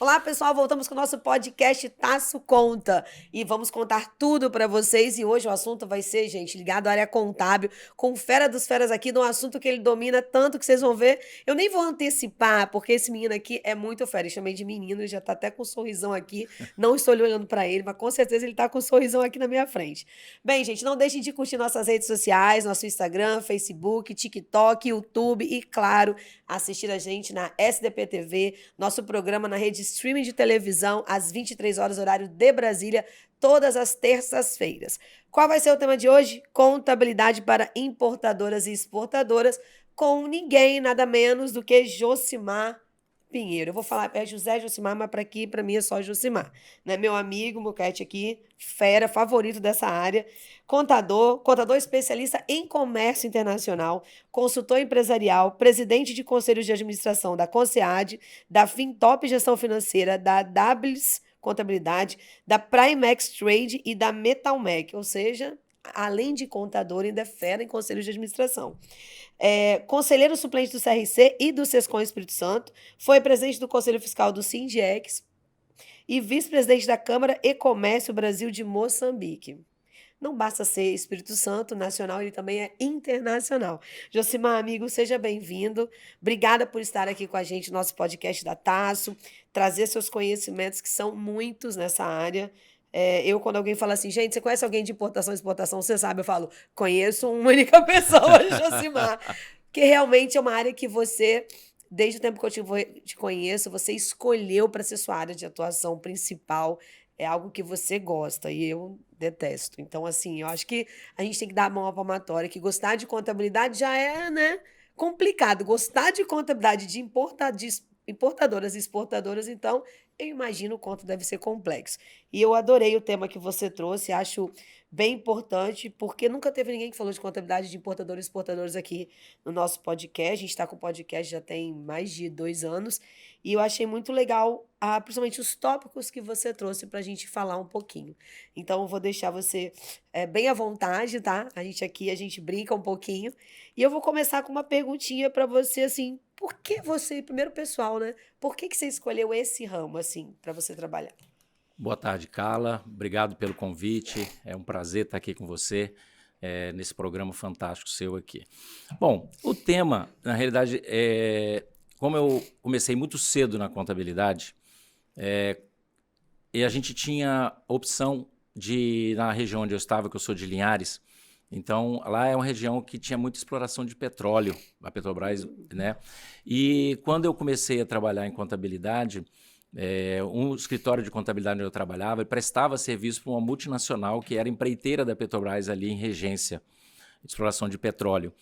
Olá, pessoal, voltamos com o nosso podcast Taço Conta e vamos contar tudo para vocês. E hoje o assunto vai ser, gente, ligado à área contábil, com o fera dos feras aqui, num assunto que ele domina tanto que vocês vão ver. Eu nem vou antecipar, porque esse menino aqui é muito fera. Eu chamei de menino, ele já tá até com um sorrisão aqui. Não estou olhando para ele, mas com certeza ele tá com um sorrisão aqui na minha frente. Bem, gente, não deixem de curtir nossas redes sociais, nosso Instagram, Facebook, TikTok, YouTube e, claro, assistir a gente na SDP TV, nosso programa na rede streaming de televisão, às 23 horas, horário de Brasília, todas as terças-feiras. Qual vai ser o tema de hoje? Contabilidade para importadoras e exportadoras, com ninguém, nada menos do que Josimar Pinheiro. Eu vou falar, é José Josimar, mas para aqui, para mim, é só Josimar. Né? Meu amigo, meu cat aqui, fera, favorito dessa área, contador especialista em comércio internacional, consultor empresarial, presidente de conselhos de administração da Concead, da Fintop Gestão Financeira, da Dables Contabilidade, da Primex Trade e da Metalmec, ou seja, além de contador, ainda é fera em conselhos de administração. Conselheiro suplente do CRC e do Sescom Espírito Santo, foi presidente do Conselho Fiscal do Sindiex e vice-presidente da Câmara e Comércio Brasil de Moçambique. Não basta ser Espírito Santo nacional, ele também é internacional. Josimar, amigo, seja bem-vindo. Obrigada por estar aqui com a gente no nosso podcast da Taço, trazer seus conhecimentos, que são muitos nessa área. Quando alguém fala assim, gente, você conhece alguém de importação e exportação? Você sabe, eu falo, conheço uma única pessoa, Josimar. Que realmente é uma área que você, desde o tempo que eu te conheço, você escolheu para ser sua área de atuação principal. É algo que você gosta e eu detesto. Então, assim, eu acho que a gente tem que dar a mão à palmatória, que gostar de contabilidade já é, né, complicado. Gostar de contabilidade de importadoras e exportadoras, então, eu imagino o quanto deve ser complexo. E eu adorei o tema que você trouxe, acho bem importante, porque nunca teve ninguém que falou de contabilidade de importadores e exportadores aqui no nosso podcast. A gente está com o podcast já tem mais de 2 anos. E eu achei muito legal, principalmente os tópicos que você trouxe para a gente falar um pouquinho. Então, eu vou deixar você bem à vontade, tá? A gente aqui, a gente brinca um pouquinho. E eu vou começar com uma perguntinha para você, assim, por que você, primeiro pessoal, né? Por que você escolheu esse ramo, assim, para você trabalhar? Boa tarde, Carla. Obrigado pelo convite. É um prazer estar aqui com você nesse programa fantástico seu aqui. Bom, o tema, na realidade, como eu comecei muito cedo na contabilidade, e a gente tinha opção de, na região onde eu estava, que eu sou de Linhares, então lá é uma região que tinha muita exploração de petróleo, a Petrobras, né? E quando eu comecei a trabalhar em contabilidade, um escritório de contabilidade onde eu trabalhava, ele prestava serviço para uma multinacional que era empreiteira da Petrobras ali em Regência, exploração de petróleo.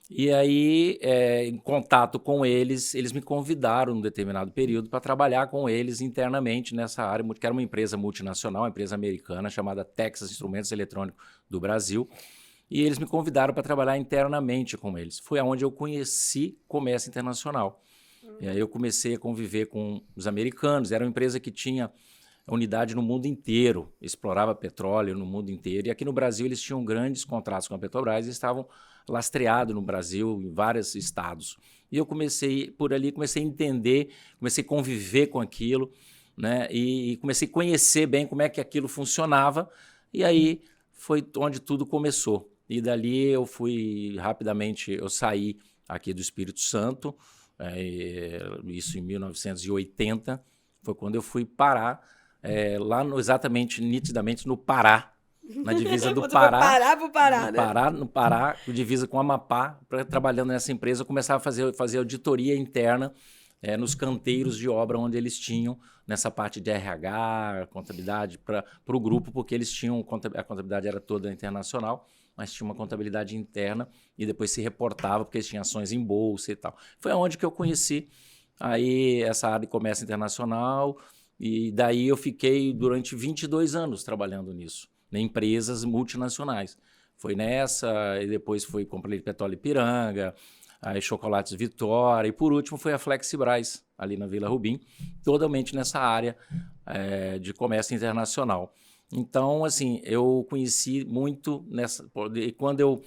E aí, em contato com eles, eles me convidaram num determinado período para trabalhar com eles internamente nessa área, que era uma empresa multinacional, uma empresa americana chamada Texas Instrumentos Eletrônicos do Brasil. E eles me convidaram para trabalhar internamente com eles. Foi onde eu conheci comércio internacional. E aí eu comecei a conviver com os americanos. Era uma empresa que tinha unidade no mundo inteiro, explorava petróleo no mundo inteiro. E aqui no Brasil eles tinham grandes contratos com a Petrobras e estavam lastreados no Brasil, em vários estados. E eu comecei, por ali, comecei a entender, comecei a conviver com aquilo, né? E comecei a conhecer bem como é que aquilo funcionava. E aí foi onde tudo começou. E dali eu fui rapidamente, eu saí aqui do Espírito Santo, isso em 1980, foi quando eu fui parar lá exatamente, nitidamente, no Pará, na divisa do Quando você foi Pará, parar pro Pará, né? no Pará, divisa com Amapá, trabalhando nessa empresa, eu começava a fazer auditoria interna nos canteiros de obra onde eles tinham, nessa parte de RH, contabilidade, para o grupo, porque eles tinham, a contabilidade era toda internacional, mas tinha uma contabilidade interna e depois se reportava, porque eles tinham ações em bolsa e tal. Foi onde que eu conheci aí essa área de comércio internacional, e daí eu fiquei durante 22 anos trabalhando nisso, em empresas multinacionais. Foi nessa, e depois foi comprei Petróleo Ipiranga, aí Chocolates Vitória, e por último foi a Flexibras, ali na Vila Rubim, totalmente nessa área de comércio internacional. Então, assim, eu conheci muito nessa. E quando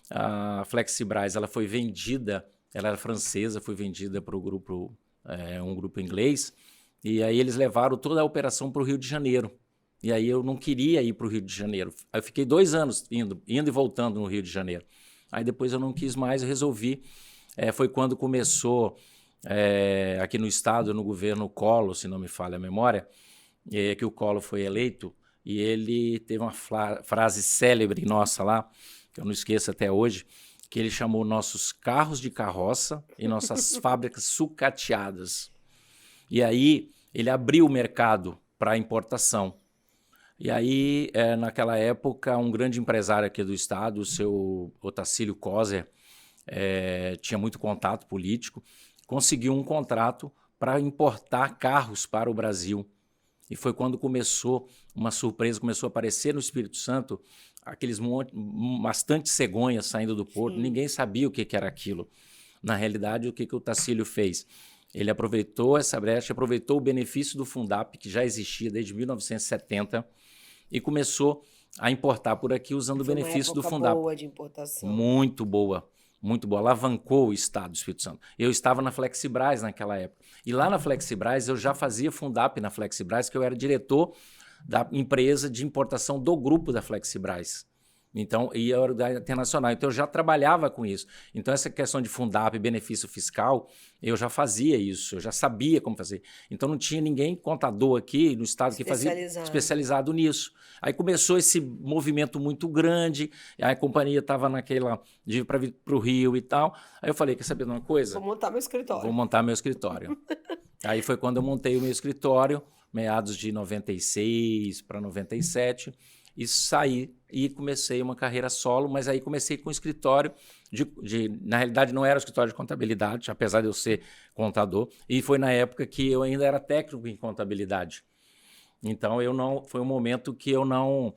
a Flexibras ela foi vendida, ela era francesa, foi vendida para o grupo, um grupo inglês. E aí eles levaram toda a operação para o Rio de Janeiro. E aí eu não queria ir para o Rio de Janeiro. Eu fiquei 2 anos indo e voltando no Rio de Janeiro. Aí depois eu não quis mais, eu resolvi. Foi quando começou aqui no estado, no governo Collor, se não me falha a memória, que o Collor foi eleito, e ele teve uma frase célebre nossa lá, que eu não esqueço até hoje, que ele chamou nossos carros de carroça e nossas fábricas sucateadas. E aí ele abriu o mercado para importação. E aí, naquela época, um grande empresário aqui do estado, o seu Otacílio Coser, tinha muito contato político, conseguiu um contrato para importar carros para o Brasil. E foi quando começou uma surpresa, começou a aparecer no Espírito Santo aqueles bastante cegonhas saindo do porto. Sim. Ninguém sabia o que era aquilo. Na realidade, o que o Otacílio fez? Ele aproveitou essa brecha, aproveitou o benefício do Fundap, que já existia desde 1970, e começou a importar por aqui usando o benefício do Fundap. Foi uma época boa de importação. Muito boa. Muito boa, alavancou o estado do Espírito Santo. Eu estava na Flexibras naquela época. E lá na Flexibras eu já fazia Fundap na Flexibras, que eu era diretor da empresa de importação do grupo da Flexibras. Então, e a Organização Internacional. Então, eu já trabalhava com isso. Então, essa questão de Fundap, benefício fiscal, eu já fazia isso, eu já sabia como fazer. Então, não tinha ninguém contador aqui no estado que fazia especializado nisso. Aí começou esse movimento muito grande, aí a companhia estava naquela de para vir para o Rio e tal. Aí eu falei, quer saber de uma coisa? Vou montar meu escritório. Vou montar meu escritório. Aí foi quando eu montei o meu escritório, meados de 96 para 97, e saí e comecei uma carreira solo, mas aí comecei com um escritório na realidade não era um escritório de contabilidade, apesar de eu ser contador, e foi na época que eu ainda era técnico em contabilidade. Então foi um momento que eu não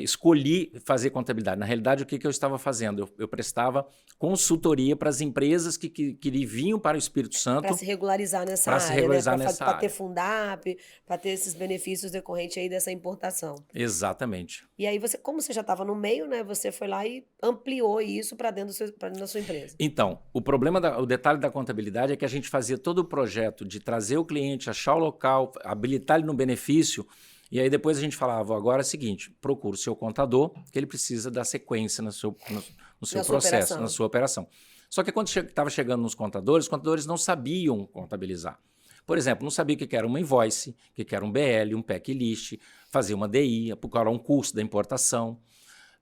escolhi fazer contabilidade. Na realidade, o que eu estava fazendo? Eu prestava consultoria para as empresas que vinham para o Espírito Santo. Para se regularizar nessa área, se regularizar nessa área. Para ter Fundap, para ter esses benefícios decorrentes aí dessa importação. Exatamente. E aí, como você já estava no meio, né? Você foi lá e ampliou isso para dentro da sua empresa. Então, o detalhe da contabilidade é que a gente fazia todo o projeto de trazer o cliente, achar o local, habilitar ele no benefício. E aí depois a gente falava, agora é o seguinte, procura o seu contador, que ele precisa dar sequência no seu processo, na sua operação. Só que quando estava chegando nos contadores, os contadores não sabiam contabilizar. Por exemplo, não sabia o que era uma invoice, o que era um BL, um PEC list, fazer uma DI, procurar um custo da importação,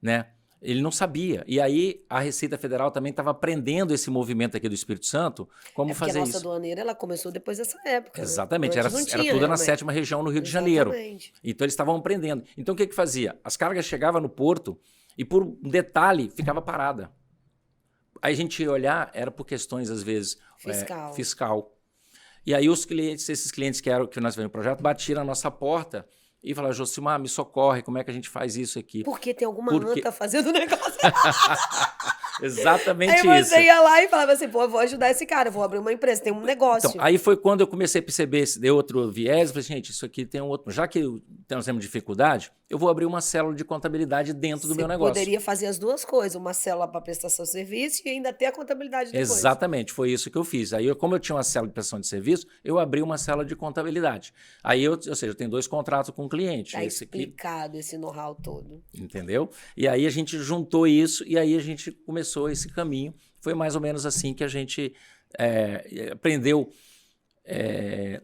né? Ele não sabia. E aí a Receita Federal também estava aprendendo esse movimento aqui do Espírito Santo, como fazer isso. Porque a nossa aduaneira ela começou depois dessa época. Exatamente, era tudo na 7ª região no Rio de Janeiro. Então eles estavam aprendendo. Então o que fazia? As cargas chegavam no porto e por um detalhe ficava parada. Aí a gente ia olhar, era por questões às vezes fiscal. E aí esses clientes que nós fizemos no projeto, batiam na nossa porta e falaram, Josimar, me socorre, como é que a gente faz isso aqui? Porque tem alguma anta fazendo negócio. Exatamente isso. Aí você ia lá e falava assim, pô, eu vou ajudar esse cara, eu vou abrir uma empresa, tem um negócio. Então, aí foi quando eu comecei a perceber, deu outro viés, eu falei, gente, isso aqui tem um outro... Já que nós temos dificuldade, eu vou abrir uma célula de contabilidade dentro do meu negócio. Você poderia fazer as duas coisas, uma célula para prestação de serviço e ainda ter a contabilidade depois. Exatamente, foi isso que eu fiz. Aí, como eu tinha uma célula de prestação de serviço, eu abri uma célula de contabilidade. Aí, ou seja, eu tenho 2 contratos com o cliente. Tá explicado esse know-how todo. Entendeu? E aí a gente juntou isso e aí a gente começou esse caminho. Foi mais ou menos assim que a gente aprendeu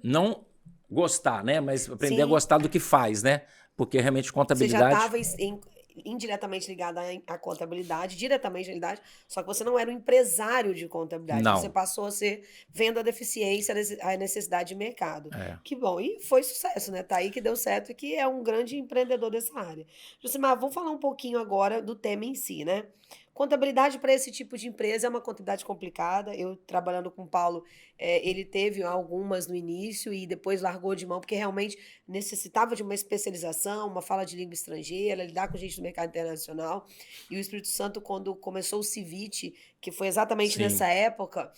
não gostar, né? Mas aprender a gostar do que faz, né? Porque realmente contabilidade... Você já estava indiretamente ligada à contabilidade, diretamente à realidade, só que você não era um empresário de contabilidade. Não. Você passou a ser vendo a deficiência, a necessidade de mercado. Que bom. E foi sucesso, né? Tá aí que deu certo e que é um grande empreendedor dessa área. Josimar, vamos falar um pouquinho agora do tema em si, né? Contabilidade para esse tipo de empresa é uma contabilidade complicada. Eu, trabalhando com o Paulo, ele teve algumas no início e depois largou de mão, porque realmente necessitava de uma especialização, uma fala de língua estrangeira, lidar com gente do mercado internacional. E o Espírito Santo, quando começou o Civit, que foi exatamente nessa época,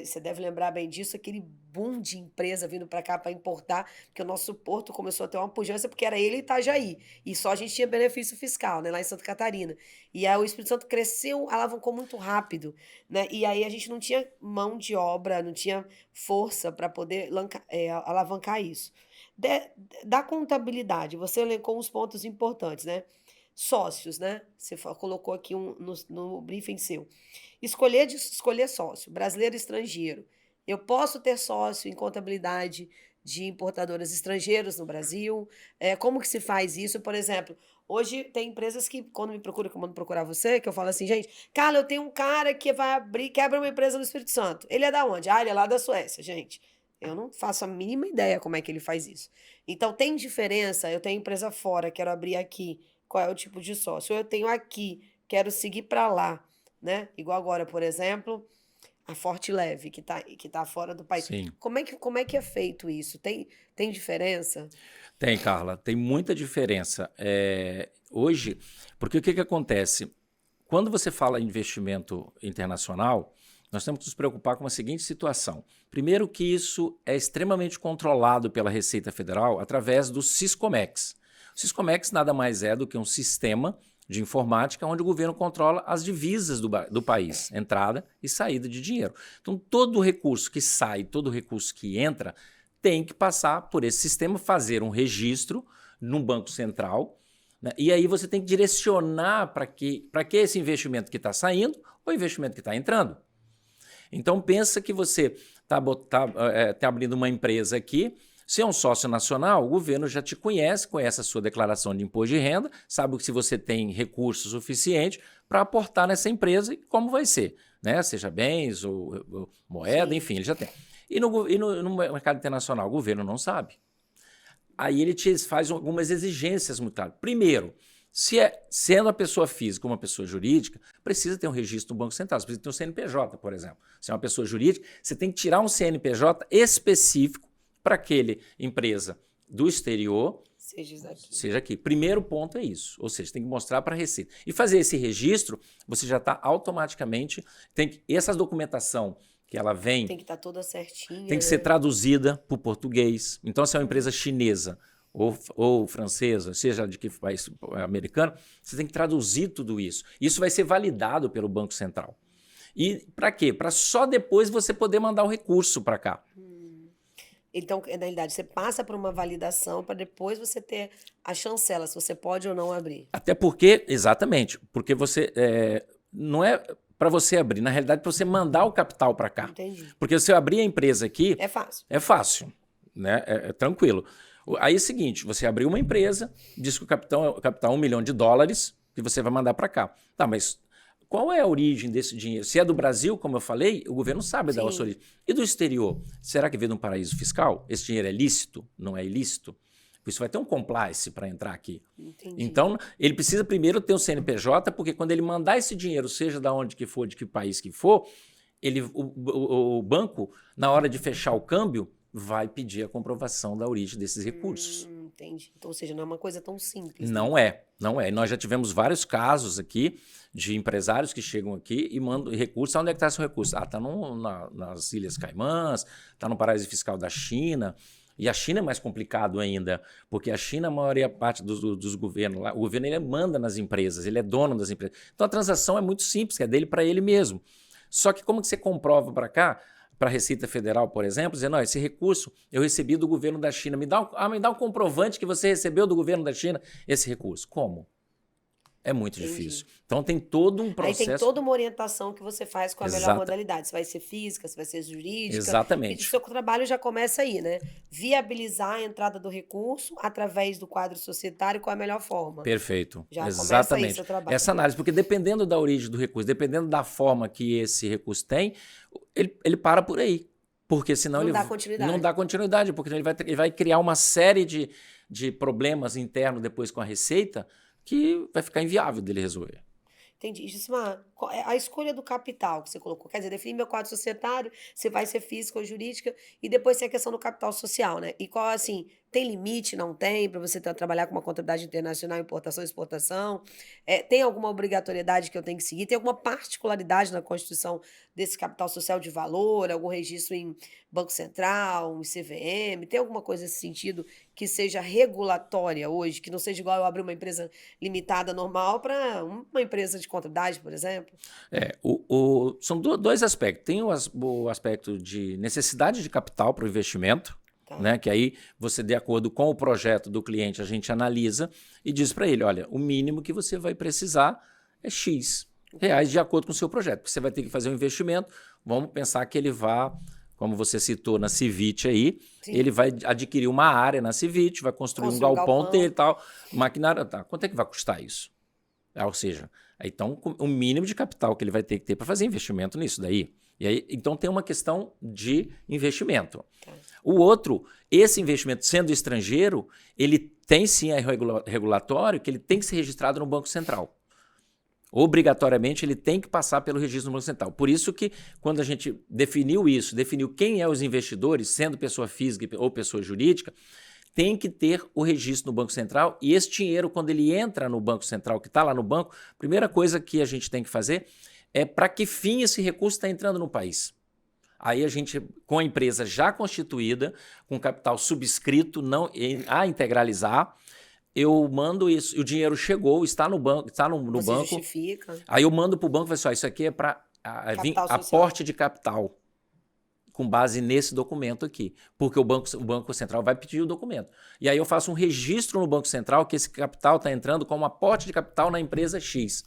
você deve lembrar bem disso, aquele boom de empresa vindo para cá para importar, porque o nosso porto começou a ter uma pujança, porque era ele e Itajaí. E só a gente tinha benefício fiscal, né, lá em Santa Catarina. E aí o Espírito Santo cresceu, alavancou muito rápido, né? E aí a gente não tinha mão de obra, não tinha força para poder alavancar isso. Da contabilidade, você elencou uns pontos importantes, né? Sócios, né? Você colocou aqui no briefing seu. Escolher sócio, brasileiro e estrangeiro. Eu posso ter sócio em contabilidade de importadoras estrangeiros no Brasil? Como que se faz isso? Por exemplo, hoje tem empresas que, quando me procuram, que eu mando procurar você, que eu falo assim, gente, Carla, eu tenho um cara que quer abrir uma empresa no Espírito Santo. Ele é da onde? Ah, ele é lá da Suécia, gente. Eu não faço a mínima ideia como é que ele faz isso. Então, tem diferença? Eu tenho empresa fora, quero abrir aqui. Qual é o tipo de sócio? Eu tenho aqui, quero seguir para lá, né? Igual agora, por exemplo, a Forte Leve, que tá fora do país. Sim. Como é que é feito isso? Tem diferença? Tem, Carla, tem muita diferença. Hoje, porque o que acontece? Quando você fala em investimento internacional, nós temos que nos preocupar com a seguinte situação. Primeiro que isso é extremamente controlado pela Receita Federal através do Siscomex. O Siscomex nada mais é do que um sistema de informática onde o governo controla as divisas do país, entrada e saída de dinheiro. Então, todo recurso que sai, todo recurso que entra, tem que passar por esse sistema, fazer um registro num banco central, né? E aí você tem que direcionar para que esse investimento que está saindo ou investimento que está entrando. Então, pensa que você está abrindo uma empresa aqui. Se é um sócio nacional, o governo já te conhece a sua declaração de imposto de renda, sabe se você tem recurso suficiente para aportar nessa empresa e como vai ser, né? Seja bens ou moeda, Sim. enfim, ele já tem. E no mercado internacional, o governo não sabe. Aí ele te faz algumas exigências muito claras. Primeiro, sendo a pessoa física ou uma pessoa jurídica, precisa ter um registro no Banco Central. Você precisa ter um CNPJ, por exemplo. Se é uma pessoa jurídica, você tem que tirar um CNPJ específico para aquele empresa do exterior, seja aqui. Primeiro ponto é isso, ou seja, tem que mostrar para a Receita. E fazer esse registro, você já está automaticamente... essa documentação que ela vem... Tem que estar toda certinha, tem que né? ser traduzida para o português. Então, se é uma empresa chinesa ou francesa, seja de que país americano, você tem que traduzir tudo isso. Isso vai ser validado pelo Banco Central. E para quê? Para só depois você poder mandar o recurso para cá. Então, na realidade, você passa por uma validação para depois você ter a chancela, se você pode ou não abrir. Até porque, exatamente, porque você não é para você abrir, na realidade, para você mandar o capital para cá. Entendi. Porque se eu abrir a empresa aqui, É fácil. é fácil, né? É tranquilo. Aí é o seguinte, você abriu uma empresa, diz que o capital é $1 milhão que você vai mandar para cá. Tá, mas qual é a origem desse dinheiro? Se é do Brasil, como eu falei, o governo sabe da sua origem. E do exterior? Será que veio de um paraíso fiscal? Esse dinheiro é lícito? Não é ilícito? Isso vai ter um compliance para entrar aqui. Entendi. Então, ele precisa primeiro ter um CNPJ, porque quando ele mandar esse dinheiro, seja de onde que for, de que país que for, o banco, na hora de fechar o câmbio, vai pedir a comprovação da origem desses recursos. Entendi. Então, ou seja, não é uma coisa tão simples. Não é. Nós já tivemos vários casos aqui de empresários que chegam aqui e mandam recursos. Onde é que está esse recurso? Está nas Ilhas Caimãs, está no paraíso fiscal da China. E a China é mais complicado ainda, porque a China, a maioria parte dos governos lá, o governo ele manda nas empresas, ele é dono das empresas. Então a transação é muito simples, que é dele para ele mesmo. Só que como que você comprova para cá? Para a Receita Federal, por exemplo, dizendo, não, esse recurso eu recebi do governo da China. Me dá um comprovante que você recebeu do governo da China esse recurso. Como? É muito difícil. Então tem todo um processo. Aí tem toda uma orientação que você faz com a melhor modalidade. Se vai ser física, se vai ser jurídica. Exatamente. E o seu trabalho já começa aí, né? Viabilizar a entrada do recurso através do quadro societário com a melhor forma. Perfeito. Já Exatamente. começa aí seu trabalho. Essa análise, porque dependendo da origem do recurso, dependendo da forma que esse recurso tem, ele para por aí. Porque senão Não ele dá continuidade. não dá continuidade, porque ele vai criar uma série de problemas internos depois com a Receita que vai ficar inviável dele resolver. Entendi. Gismar, a escolha do capital que você colocou, quer dizer, definir meu quadro societário, se vai ser física ou jurídica, e depois tem a questão do capital social, né? E qual, assim, tem limite, não tem, para você trabalhar com uma contabilidade internacional, importação e exportação? Tem alguma obrigatoriedade que eu tenho que seguir? Tem alguma particularidade na constituição desse capital social de valor? Algum registro em Banco Central, em CVM? Tem alguma coisa nesse sentido que seja regulatória hoje, que não seja igual eu abrir uma empresa limitada normal para uma empresa de contabilidade, por exemplo? São dois aspectos. Tem o aspecto de necessidade de capital para o investimento, Tá. né? Que aí você, de acordo com o projeto do cliente, a gente analisa e diz para ele, olha, o mínimo que você vai precisar é X reais de acordo com o seu projeto. Porque você vai ter que fazer um investimento, vamos pensar que ele vá, como você citou na Civit aí, Sim. ele vai adquirir uma área na Civit, vai construir um galpão dele e tal, maquinário, tá. Quanto é que vai custar isso? Ou seja, então o mínimo de capital que ele vai ter que ter para fazer investimento nisso daí. E aí, então tem uma questão de investimento. Tá. O outro, esse investimento sendo estrangeiro, ele tem sim a regulatório que ele tem que ser registrado no Banco Central. Obrigatoriamente ele tem que passar pelo registro no Banco Central. Por isso que quando a gente definiu quem é os investidores, sendo pessoa física ou pessoa jurídica, tem que ter o registro no Banco Central e esse dinheiro, quando ele entra no Banco Central, que está lá no banco, a primeira coisa que a gente tem que fazer é para que fim esse recurso está entrando no país. Aí a gente, com a empresa já constituída, com capital subscrito, não a integralizar, eu mando isso, o dinheiro chegou, está no banco, está no banco. Justifica. Aí eu mando para o banco e falo assim, isso aqui é para aporte de capital, com base nesse documento aqui, porque o Banco Central vai pedir o documento. E aí eu faço um registro no Banco Central que esse capital está entrando como aporte de capital na empresa X.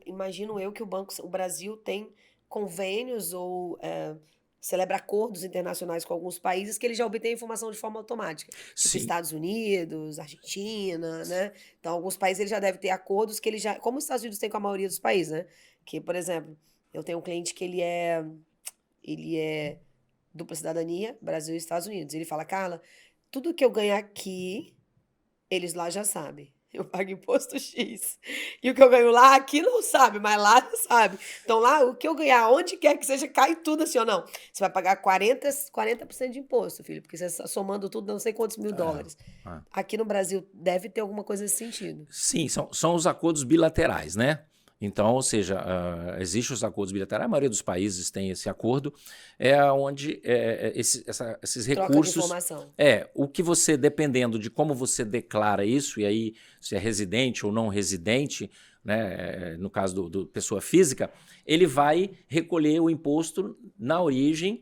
Imagino eu que o Brasil tem convênios ou celebra acordos internacionais com alguns países que ele já obtém informação de forma automática. Tipo Sim. Estados Unidos, Argentina, né? Então, alguns países ele já deve ter acordos que ele já... Como os Estados Unidos tem com a maioria dos países, né? Que, por exemplo, eu tenho um cliente que ele é dupla cidadania, Brasil e Estados Unidos. Ele fala, Carla, tudo que eu ganhar aqui, eles lá já sabem. Eu pago imposto X. E o que eu ganho lá, aqui não sabe, mas lá já sabe. Então lá, o que eu ganhar, onde quer que seja, cai tudo assim ou não. Você vai pagar 40% de imposto, filho, porque você está somando tudo, não sei quantos mil dólares. Aqui no Brasil deve ter alguma coisa nesse sentido. Sim, são os acordos bilaterais, né? Então, ou seja, existem os acordos bilaterais, a maioria dos países tem esse acordo, onde esses recursos... Troca de informação. O que você, dependendo de como você declara isso, e aí se é residente ou não residente, né, no caso do pessoa física, ele vai recolher o imposto na origem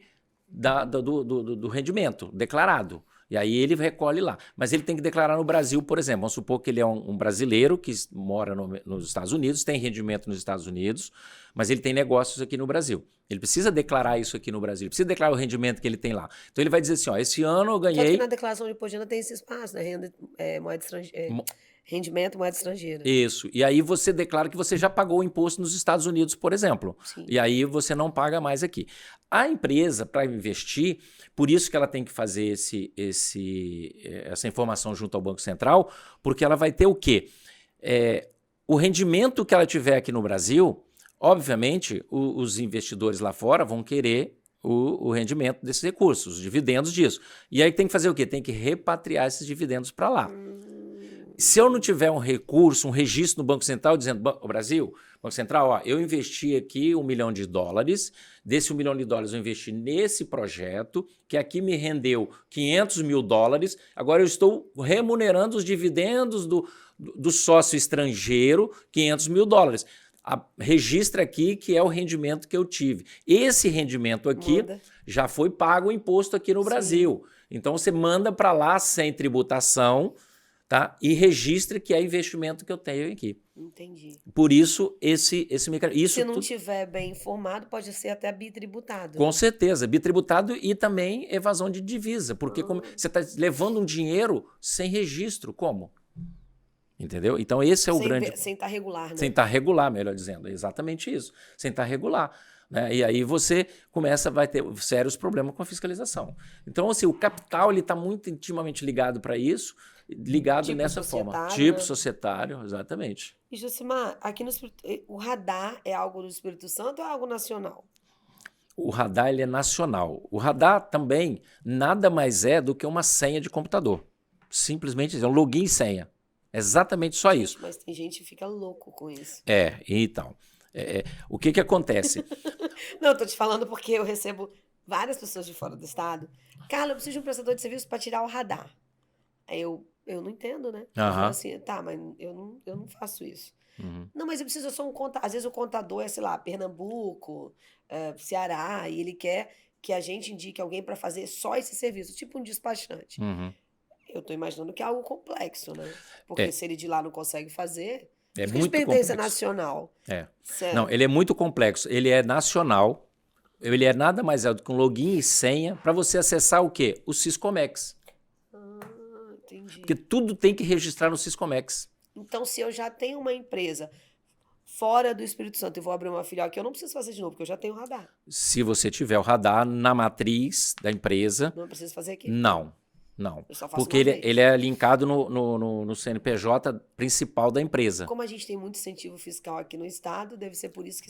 do rendimento declarado. E aí ele recolhe lá. Mas ele tem que declarar no Brasil, por exemplo. Vamos supor que ele é um brasileiro que mora nos Estados Unidos, tem rendimento nos Estados Unidos, mas ele tem negócios aqui no Brasil. Ele precisa declarar isso aqui no Brasil, ele precisa declarar o rendimento que ele tem lá. Então ele vai dizer assim, ó, esse ano eu ganhei... Tanto que na declaração de imposto de renda tem esse espaço, né? Moeda estrangeira. Rendimento, moeda estrangeira. Isso. E aí você declara que você já pagou o imposto nos Estados Unidos, por exemplo. Sim. E aí você não paga mais aqui. A empresa, para investir, por isso que ela tem que fazer essa informação junto ao Banco Central, porque ela vai ter o quê? O rendimento que ela tiver aqui no Brasil, obviamente, os investidores lá fora vão querer o rendimento desses recursos, os dividendos disso. E aí tem que fazer o quê? Tem que repatriar esses dividendos para lá. Se eu não tiver um recurso, um registro no Banco Central dizendo, Brasil, Banco Central, ó, eu investi aqui $1 milhão, desse $1 milhão eu investi nesse projeto, que aqui me rendeu $500 mil, agora eu estou remunerando os dividendos do sócio estrangeiro, $500 mil. Registra aqui que é o rendimento que eu tive. Esse rendimento aqui já foi pago o imposto aqui no Brasil. Então você manda para lá sem tributação, tá? E registre que é investimento que eu tenho aqui. Entendi. Por isso, esse mecanismo... Se não tiver bem informado, pode ser até bitributado. Com certeza, bitributado e também evasão de divisa, porque como você está levando um dinheiro sem registro, como? Entendeu? Então esse é o grande... Sem estar regular, né? Sem estar regular, melhor dizendo, é exatamente isso. Sem estar regular. Né? E aí você vai ter sérios problemas com a fiscalização. Então, assim, o capital está muito intimamente ligado para isso, ligado tipo nessa forma. Tipo societário, exatamente. E, Josimar, aqui o radar é algo do Espírito Santo ou é algo nacional? O radar ele é nacional. O radar também nada mais é do que uma senha de computador. Simplesmente é um login e senha. Exatamente só isso. Mas tem gente que fica louco com isso. Então. O que acontece? Não, eu tô te falando porque eu recebo várias pessoas de fora do estado. Carla, eu preciso de um prestador de serviço para tirar o radar. Aí eu não entendo, né? Eu falo assim, tá, mas eu não faço isso. Uhum. Não, mas eu preciso, eu sou um contador. Às vezes o contador é, sei lá, Pernambuco, Ceará, e ele quer que a gente indique alguém para fazer só esse serviço, tipo um despachante. Uhum. Eu tô imaginando que é algo complexo, né? É. Porque se ele de lá não consegue fazer, É fica de muito pertença complexo. nacional. Certo. Não, ele é muito complexo. Ele é nacional. Ele é nada mais é do que um login e senha para você acessar o quê? O Siscomex. Entendi. Porque tudo tem que registrar no Siscomex. Então, se eu já tenho uma empresa fora do Espírito Santo e vou abrir uma filial aqui, eu não preciso fazer de novo, porque eu já tenho radar. Se você tiver o radar na matriz da empresa, Não preciso fazer aqui. não. Eu só faço Porque uma vez. ele é linkado no CNPJ principal da empresa. Como a gente tem muito incentivo fiscal aqui no estado, deve ser por isso que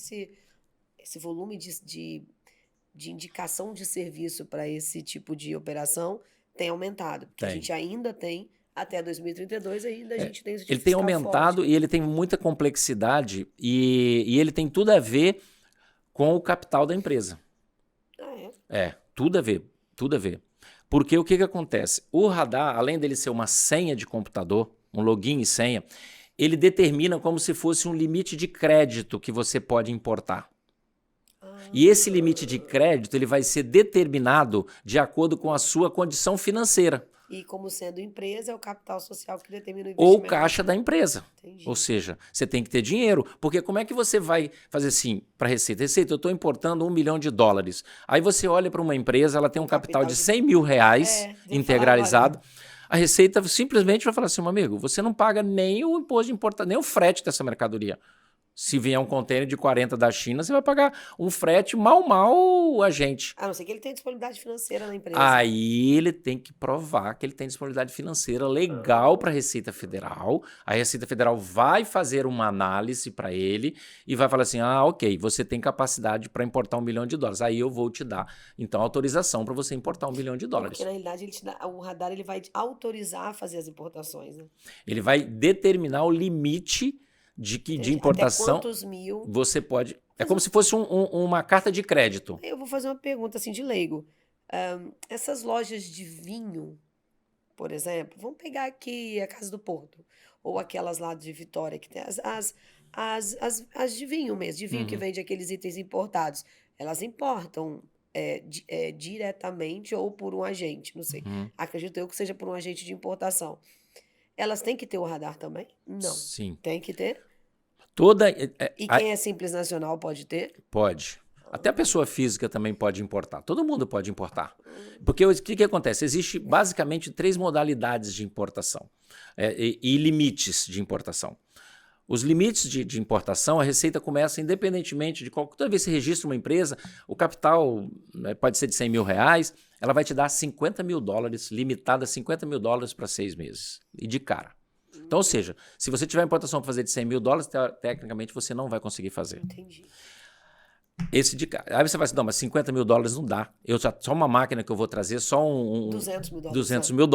esse volume de indicação de serviço para esse tipo de operação tem aumentado. Porque a Tem. gente ainda tem, até 2032, ainda a gente tem incentivo Ele tem fiscal aumentado forte. e ele tem muita complexidade e ele tem tudo a ver com o capital da empresa. Tudo a ver, tudo a ver. Porque o que acontece? O radar, além dele ser uma senha de computador, um login e senha, ele determina como se fosse um limite de crédito que você pode importar. E esse limite de crédito ele vai ser determinado de acordo com a sua condição financeira. E como sendo empresa, é o capital social que determina o Ou investimento. o caixa da empresa. Entendi. Ou seja, você tem que ter dinheiro. Porque como é que você vai fazer assim para a Receita? Receita, eu estou importando $1 milhão. Aí você olha para uma empresa, ela tem um capital de R$100 mil integralizado. A Receita simplesmente vai falar assim, meu amigo, você não paga nem o imposto de importação, nem o frete dessa mercadoria. Se vier um container de 40 da China, você vai pagar um frete mal a gente. A não ser que ele tenha disponibilidade financeira na empresa. Aí ele tem que provar que ele tem disponibilidade financeira legal para a Receita Federal. A Receita Federal vai fazer uma análise para ele e vai falar assim, ok, você tem capacidade para importar $1 milhão. Aí eu vou te dar, então, autorização para você importar $1 milhão. Porque, na realidade, o radar ele vai autorizar a fazer as importações, né? Ele vai determinar o limite de importação. Até quantos mil? Você pode... É como se fosse uma carta de crédito. Eu vou fazer uma pergunta assim de leigo. Essas lojas de vinho, por exemplo, vamos pegar aqui a Casa do Porto, ou aquelas lá de Vitória, que tem as de vinho mesmo, de vinho que vende aqueles itens importados. Elas importam diretamente ou por um agente, não sei. Acredito eu que seja por um agente de importação. Elas têm que ter o radar também? Não. Sim. Tem que ter? E quem é Simples Nacional pode ter? Pode. Até a pessoa física também pode importar. Todo mundo pode importar. Porque o que acontece? Existe basicamente 3 modalidades de importação e limites de importação. Os limites de importação, a Receita começa independentemente de qual... Toda vez que você registra uma empresa, o capital pode ser de R$100 mil, ela vai te dar $50 mil, limitada a $50 mil para 6 meses. E de cara. Então, ou seja, se você tiver importação para fazer de $100 mil, tecnicamente você não vai conseguir fazer. Entendi. Esse de cara. Aí você vai assim, não, mas $50 mil não dá. Só uma máquina que eu vou trazer, só $200 mil. $200 mil.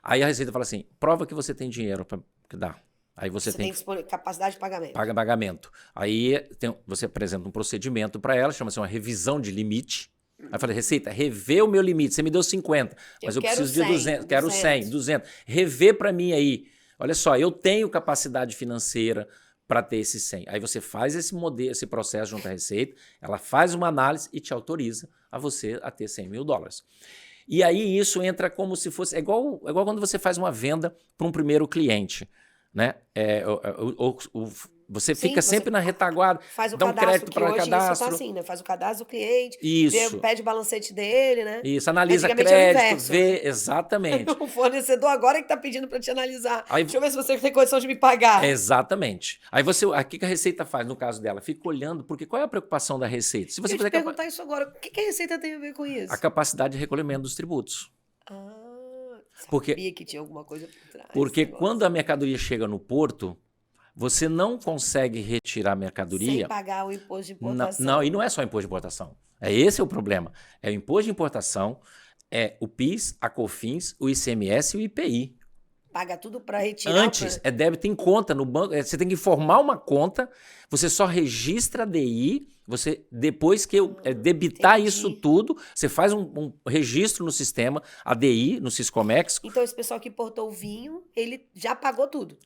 Aí a Receita fala assim, prova que você tem dinheiro para dar. Aí você tem capacidade de pagamento. Pagamento. Aí você apresenta um procedimento para ela, chama-se uma revisão de limite. Aí eu falei, Receita, revê o meu limite. Você me deu 50, mas eu preciso de 200. Quero 100, 200. Revê para mim aí. Olha só, eu tenho capacidade financeira para ter esse 100. Aí você faz esse processo junto à Receita, ela faz uma análise e te autoriza a você a ter $100 mil. E aí isso entra como se fosse... É igual quando você faz uma venda para um primeiro cliente. Né? Você fica sempre na retaguarda, faz o dá um cadastro, crédito para cadastro. Isso tá assim, né? Faz o cadastro do cliente, pede o balancete dele, né? Isso, analisa crédito, inverso, vê, né? exatamente. O fornecedor agora que está pedindo para te analisar. Aí, deixa eu ver se você tem condição de me pagar. Exatamente. Aí o que a Receita faz no caso dela? Fica olhando, porque qual é a preocupação da Receita? Se você te perguntar isso agora, o que a Receita tem a ver com isso? A capacidade de recolhimento dos tributos. Sabia que tinha alguma coisa por trás. Porque quando a mercadoria chega no porto, você não consegue retirar a mercadoria... Sem pagar o imposto de importação. Não, e não é só imposto de importação. Esse é o problema. É o imposto de importação, é o PIS, a COFINS, o ICMS e o IPI. Paga tudo para retirar. Antes, é débito em conta no banco. Você tem que formar uma conta, você só registra a DI, você, depois que eu debitar entendi. isso tudo, você faz um registro no sistema, a DI, no Siscomex. Então, esse pessoal que importou o vinho, ele já pagou tudo.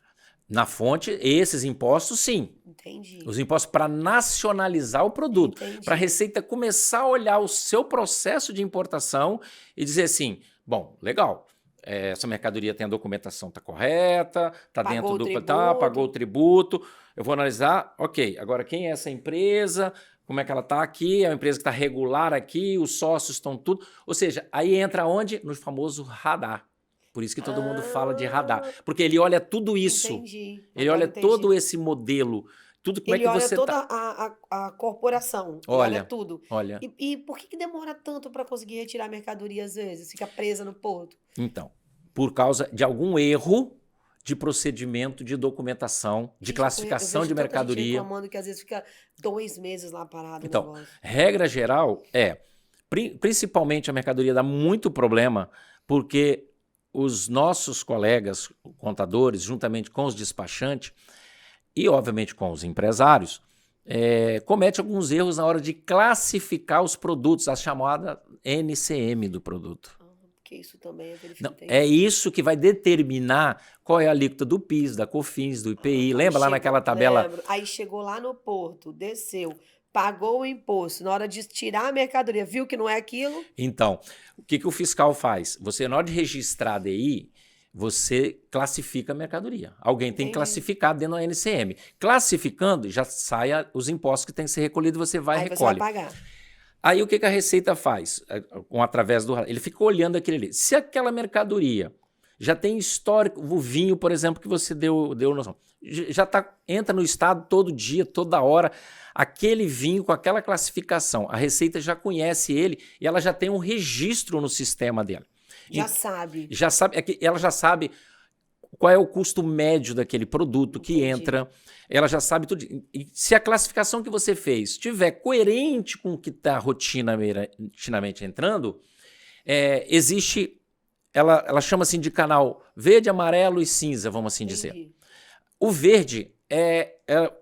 Na fonte, esses impostos, sim. Entendi. Os impostos para nacionalizar o produto. Para a Receita começar a olhar o seu processo de importação e dizer assim, bom, legal, essa mercadoria tem a documentação, está correta, está dentro do... Tá, pagou o tributo, eu vou analisar, ok, agora quem é essa empresa, como é que ela está aqui, é uma empresa que está regular aqui, os sócios estão tudo... Ou seja, aí entra onde? No famoso radar. Por isso que todo mundo fala de radar. Porque ele olha tudo isso. Entendi. Ele olha todo esse modelo. Tudo como ele é que olha você toda a corporação. Olha tudo. Olha. E por que demora tanto para conseguir retirar a mercadoria às vezes? Fica presa no porto? Então, por causa de algum erro de procedimento de documentação, de classificação de mercadoria. Gente reclamando que às vezes fica 2 meses lá parado. Então, regra geral principalmente a mercadoria dá muito problema porque os nossos colegas contadores, juntamente com os despachantes e, obviamente, com os empresários, comete alguns erros na hora de classificar os produtos, a chamada NCM do produto. Porque isso também é verificado. É isso que vai determinar qual é a alíquota do PIS, da COFINS, do IPI. Lembra lá naquela tabela? Lembro. Aí chegou lá no porto, desceu, pagou o imposto, na hora de tirar a mercadoria, viu que não é aquilo? Então, o que o fiscal faz? Você, na hora de registrar a DI, você classifica a mercadoria. Alguém tem que classificar dentro da NCM. Classificando, já sai os impostos que tem que ser recolhidos, você vai e recolhe. Você vai pagar. Aí o que a Receita faz? Através do... Ele fica olhando aquele ali. Se aquela mercadoria já tem histórico, o vinho, por exemplo, que você deu noção, já entra no estado todo dia, toda hora, aquele vinho com aquela classificação, a Receita já conhece ele e ela já tem um registro no sistema dela. Sabe. Ela já sabe qual é o custo médio daquele produto que entra, ela já sabe tudo. E se a classificação que você fez estiver coerente com o que está rotineiramente entrando, existe... Ela chama assim de canal verde, amarelo e cinza, vamos assim dizer. O verde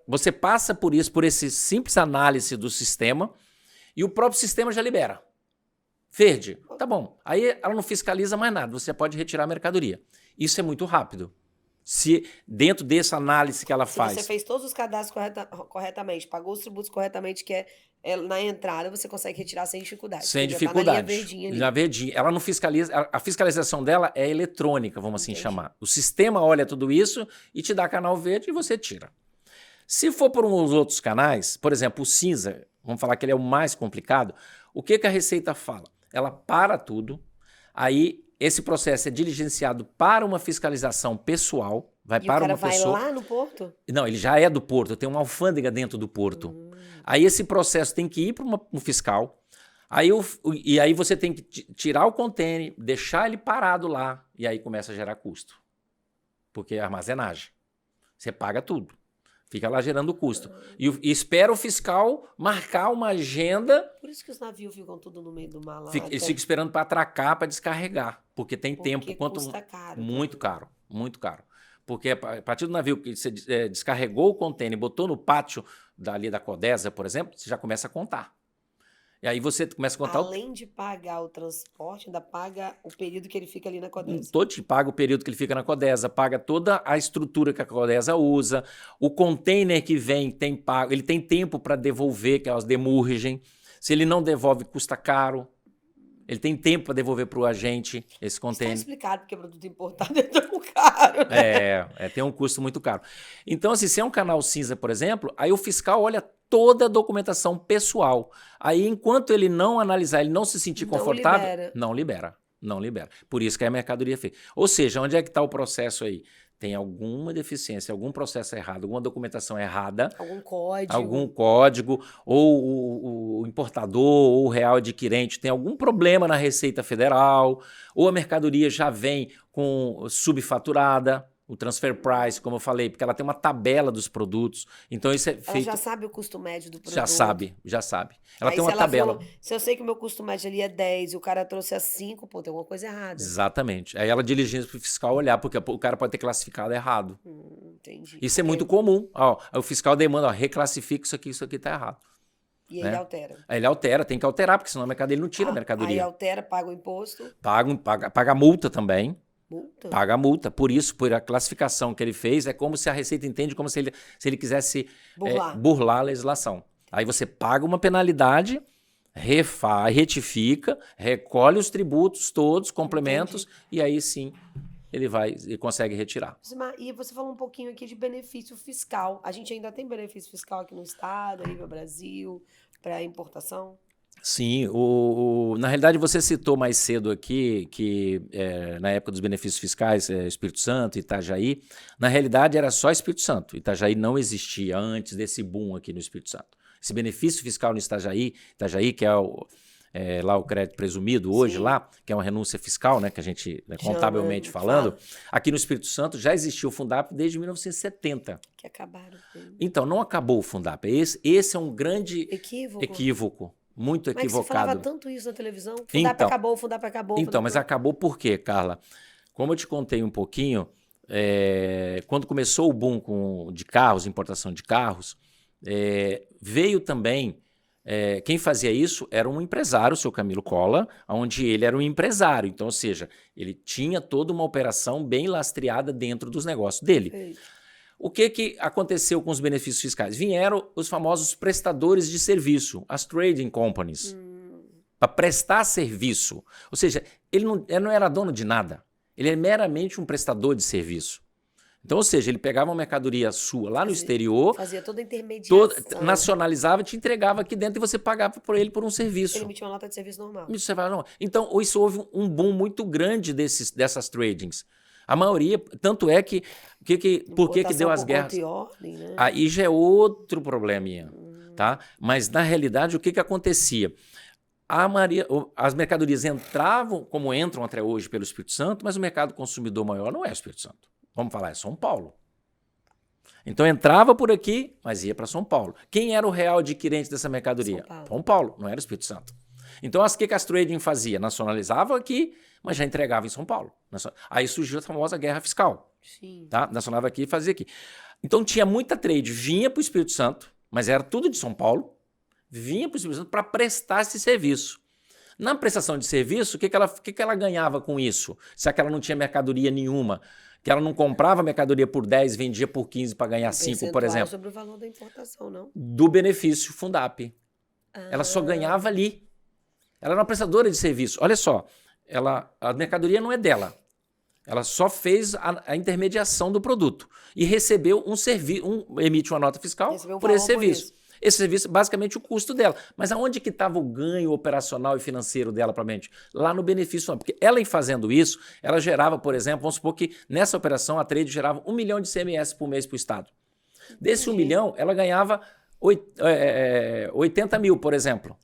você passa por isso, por esse simples análise do sistema e o próprio sistema já libera. Verde, tá bom. Aí ela não fiscaliza mais nada, você pode retirar a mercadoria. Isso é muito rápido. Se dentro dessa análise que ela faz... Se você fez todos os cadastros corretamente, pagou os tributos corretamente, que na entrada, você consegue retirar sem dificuldade. Sem dificuldade. Tá na linha verdinha ali. Na verdinha. Ela não fiscaliza... A fiscalização dela é eletrônica, vamos assim chamar. O sistema olha tudo isso e te dá canal verde e você tira. Se for por uns outros canais, por exemplo, o cinza, vamos falar que ele é o mais complicado, o que a Receita fala? Ela para tudo, aí esse processo é diligenciado para uma fiscalização pessoal, vai para uma pessoa... E o cara vai lá no porto? Não, ele já é do porto, tem uma alfândega dentro do porto. Aí esse processo tem que ir para um fiscal, e aí você tem que tirar o container, deixar ele parado lá, e aí começa a gerar custo. Porque é armazenagem. Você paga tudo. Fica lá gerando custo. E espera o fiscal marcar uma agenda... Por isso que os navios ficam tudo no meio do mar lá. Eles ficam esperando para atracar, para descarregar. Porque tem tempo. Custa caro. Muito caro, muito caro. Porque a partir do navio que você descarregou o contêiner e botou no pátio dali da Codesa, por exemplo, você já começa a contar. E aí você começa a contar... Além de pagar o transporte, ainda paga o período que ele fica ali na Codesa. Paga o período que ele fica na Codesa, paga toda a estrutura que a Codesa usa, o container que vem ele tem tempo para devolver, que é as demurragem. Se ele não devolve, custa caro. Ele tem tempo para devolver para o agente esse container. Está explicado porque produto importado é tão caro, né? Tem um custo muito caro. Então, assim, se é um canal cinza, por exemplo, aí o fiscal olha toda a documentação pessoal. Aí, enquanto ele não analisar, ele não se sentir confortável, não libera. Por isso que é a mercadoria feia. Ou seja, onde é que está o processo aí? Tem alguma deficiência, algum processo errado, alguma documentação errada. Algum código, ou o importador, ou o real adquirente tem algum problema na Receita Federal, ou a mercadoria já vem subfaturada. o transfer price, como eu falei, porque ela tem uma tabela dos produtos. Então isso é Ela feito... já sabe o custo médio do produto. Já sabe, já sabe. Ela Aí tem se uma ela tabela. falou, se eu sei que o meu custo médio ali é 10 e o cara trouxe a 5, pô, tem alguma coisa errada. Exatamente. Aí ela diligência para o fiscal olhar, porque o cara pode ter classificado errado. Entendi. Isso é muito comum. Ó, o fiscal demanda, ó, reclassifica isso aqui tá errado. E aí né? ele altera. Aí ele altera, tem que alterar, porque senão a mercadoria ele não tira a Aí mercadoria. altera, paga o imposto. Paga a multa também. Multa? Paga a multa. Por isso, por a classificação que ele fez, é como se a Receita entende como se ele quisesse burlar a legislação. Aí você paga uma penalidade, retifica, recolhe os tributos todos, complementos, e aí sim ele consegue retirar. E você falou um pouquinho aqui de benefício fiscal. A gente ainda tem benefício fiscal aqui no estado, a nível Brasil, para importação? Sim, na realidade você citou mais cedo aqui que na época dos benefícios fiscais, Espírito Santo, Itajaí, na realidade era só Espírito Santo. Itajaí não existia antes desse boom aqui no Espírito Santo. Esse benefício fiscal no Itajaí, que é lá o crédito presumido hoje, lá, que é uma renúncia fiscal, né, que a gente, contabilmente falando, aqui no Espírito Santo já existia o Fundap desde 1970. Que acabaram. Então, não acabou o Fundap. Esse é um grande equívoco. Muito equivocado. Mas você falava tanto isso na televisão? Fundap acabou, Fundap acabou. Então, mas acabou por quê, Carla? Como eu te contei um pouquinho, quando começou o boom de carros, importação de carros, veio também... quem fazia isso era um empresário, o seu Camilo Cola, onde ele era um empresário. Então, ou seja, ele tinha toda uma operação bem lastreada dentro dos negócios dele. Perfeito. O que aconteceu com os benefícios fiscais? Vieram os famosos prestadores de serviço, as trading companies, para prestar serviço. Ou seja, ele não era dono de nada. Ele é meramente um prestador de serviço. Então, ou seja, ele pegava uma mercadoria sua lá no exterior, fazia toda a intermediação, nacionalizava, te entregava aqui dentro e você pagava por ele por um serviço. Ele emitia uma nota de serviço normal. Então, isso houve um boom muito grande dessas tradings. A maioria, tanto é que por que deu as guerras? Ordem, né? Aí já é outro probleminha, tá? Mas na realidade o que acontecia? As mercadorias entravam, como entram até hoje pelo Espírito Santo, mas o mercado consumidor maior não é o Espírito Santo. Vamos falar, é São Paulo. Então entrava por aqui, mas ia para São Paulo. Quem era o real adquirente dessa mercadoria? São Paulo, não era o Espírito Santo. Então, o que as trading fazia? Nacionalizava aqui, mas já entregava em São Paulo. Aí surgiu a famosa guerra fiscal. Sim. Tá? Nacionalizava aqui e fazia aqui. Então, tinha muita trade, vinha para o Espírito Santo, mas era tudo de São Paulo, vinha para o Espírito Santo para prestar esse serviço. Na prestação de serviço, o que ela ganhava com isso? Se ela não tinha mercadoria nenhuma, que ela não comprava mercadoria por 10, vendia por 15 para ganhar 5, por exemplo. Sobre o valor da importação, não? Do benefício Fundap. Ela só ganhava ali. Ela era uma prestadora de serviço. Olha só, a mercadoria não é dela. Ela só fez a intermediação do produto e recebeu emite uma nota fiscal por esse serviço. Esse serviço, basicamente, o custo dela. Mas aonde que estava o ganho operacional e financeiro dela, provavelmente? Lá no benefício. Porque ela, em fazendo isso, ela gerava, por exemplo, vamos supor que nessa operação a trade gerava 1 milhão de CMS por mês para o Estado. Desse 1 milhão, ela ganhava 80 mil, por exemplo.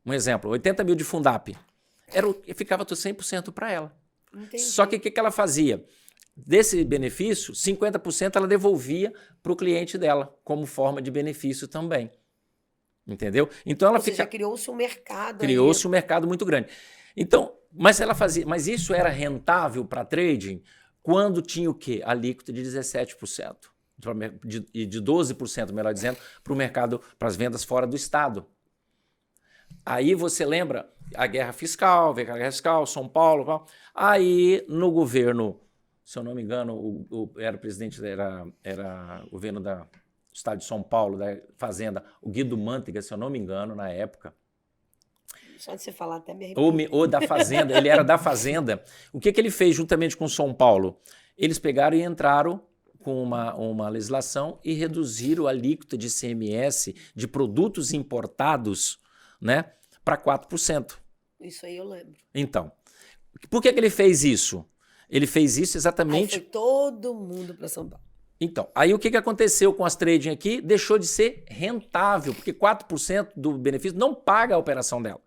Um exemplo, 80 mil de Fundap. Ficava tudo 100% para ela. Entendi. Só que o que ela fazia? Desse benefício, 50% ela devolvia para o cliente dela, como forma de benefício também. Entendeu? Então ela criou-se um mercado. Criou-se um mercado muito grande. Então, mas isso era rentável para trading quando tinha o quê? A alíquota de 17%. De 12%, melhor dizendo, para o mercado, para as vendas fora do estado. Aí você lembra a guerra fiscal, veio a guerra fiscal, São Paulo. Aí no governo, se eu não me engano, era o presidente, era o governo do estado de São Paulo, da Fazenda, o Guido Mantega, se eu não me engano, na época. Só de você falar até me arrepio. Ou da Fazenda, ele era da Fazenda. O que ele fez juntamente com São Paulo? Eles pegaram e entraram com uma legislação e reduziram a alíquota de ICMS de produtos importados, né, para 4%. Isso aí eu lembro. Então, por que ele fez isso? Ele fez isso exatamente... Aí foi todo mundo para São Paulo. Então, aí o que aconteceu com as trading aqui? Deixou de ser rentável, porque 4% do benefício não paga a operação dela.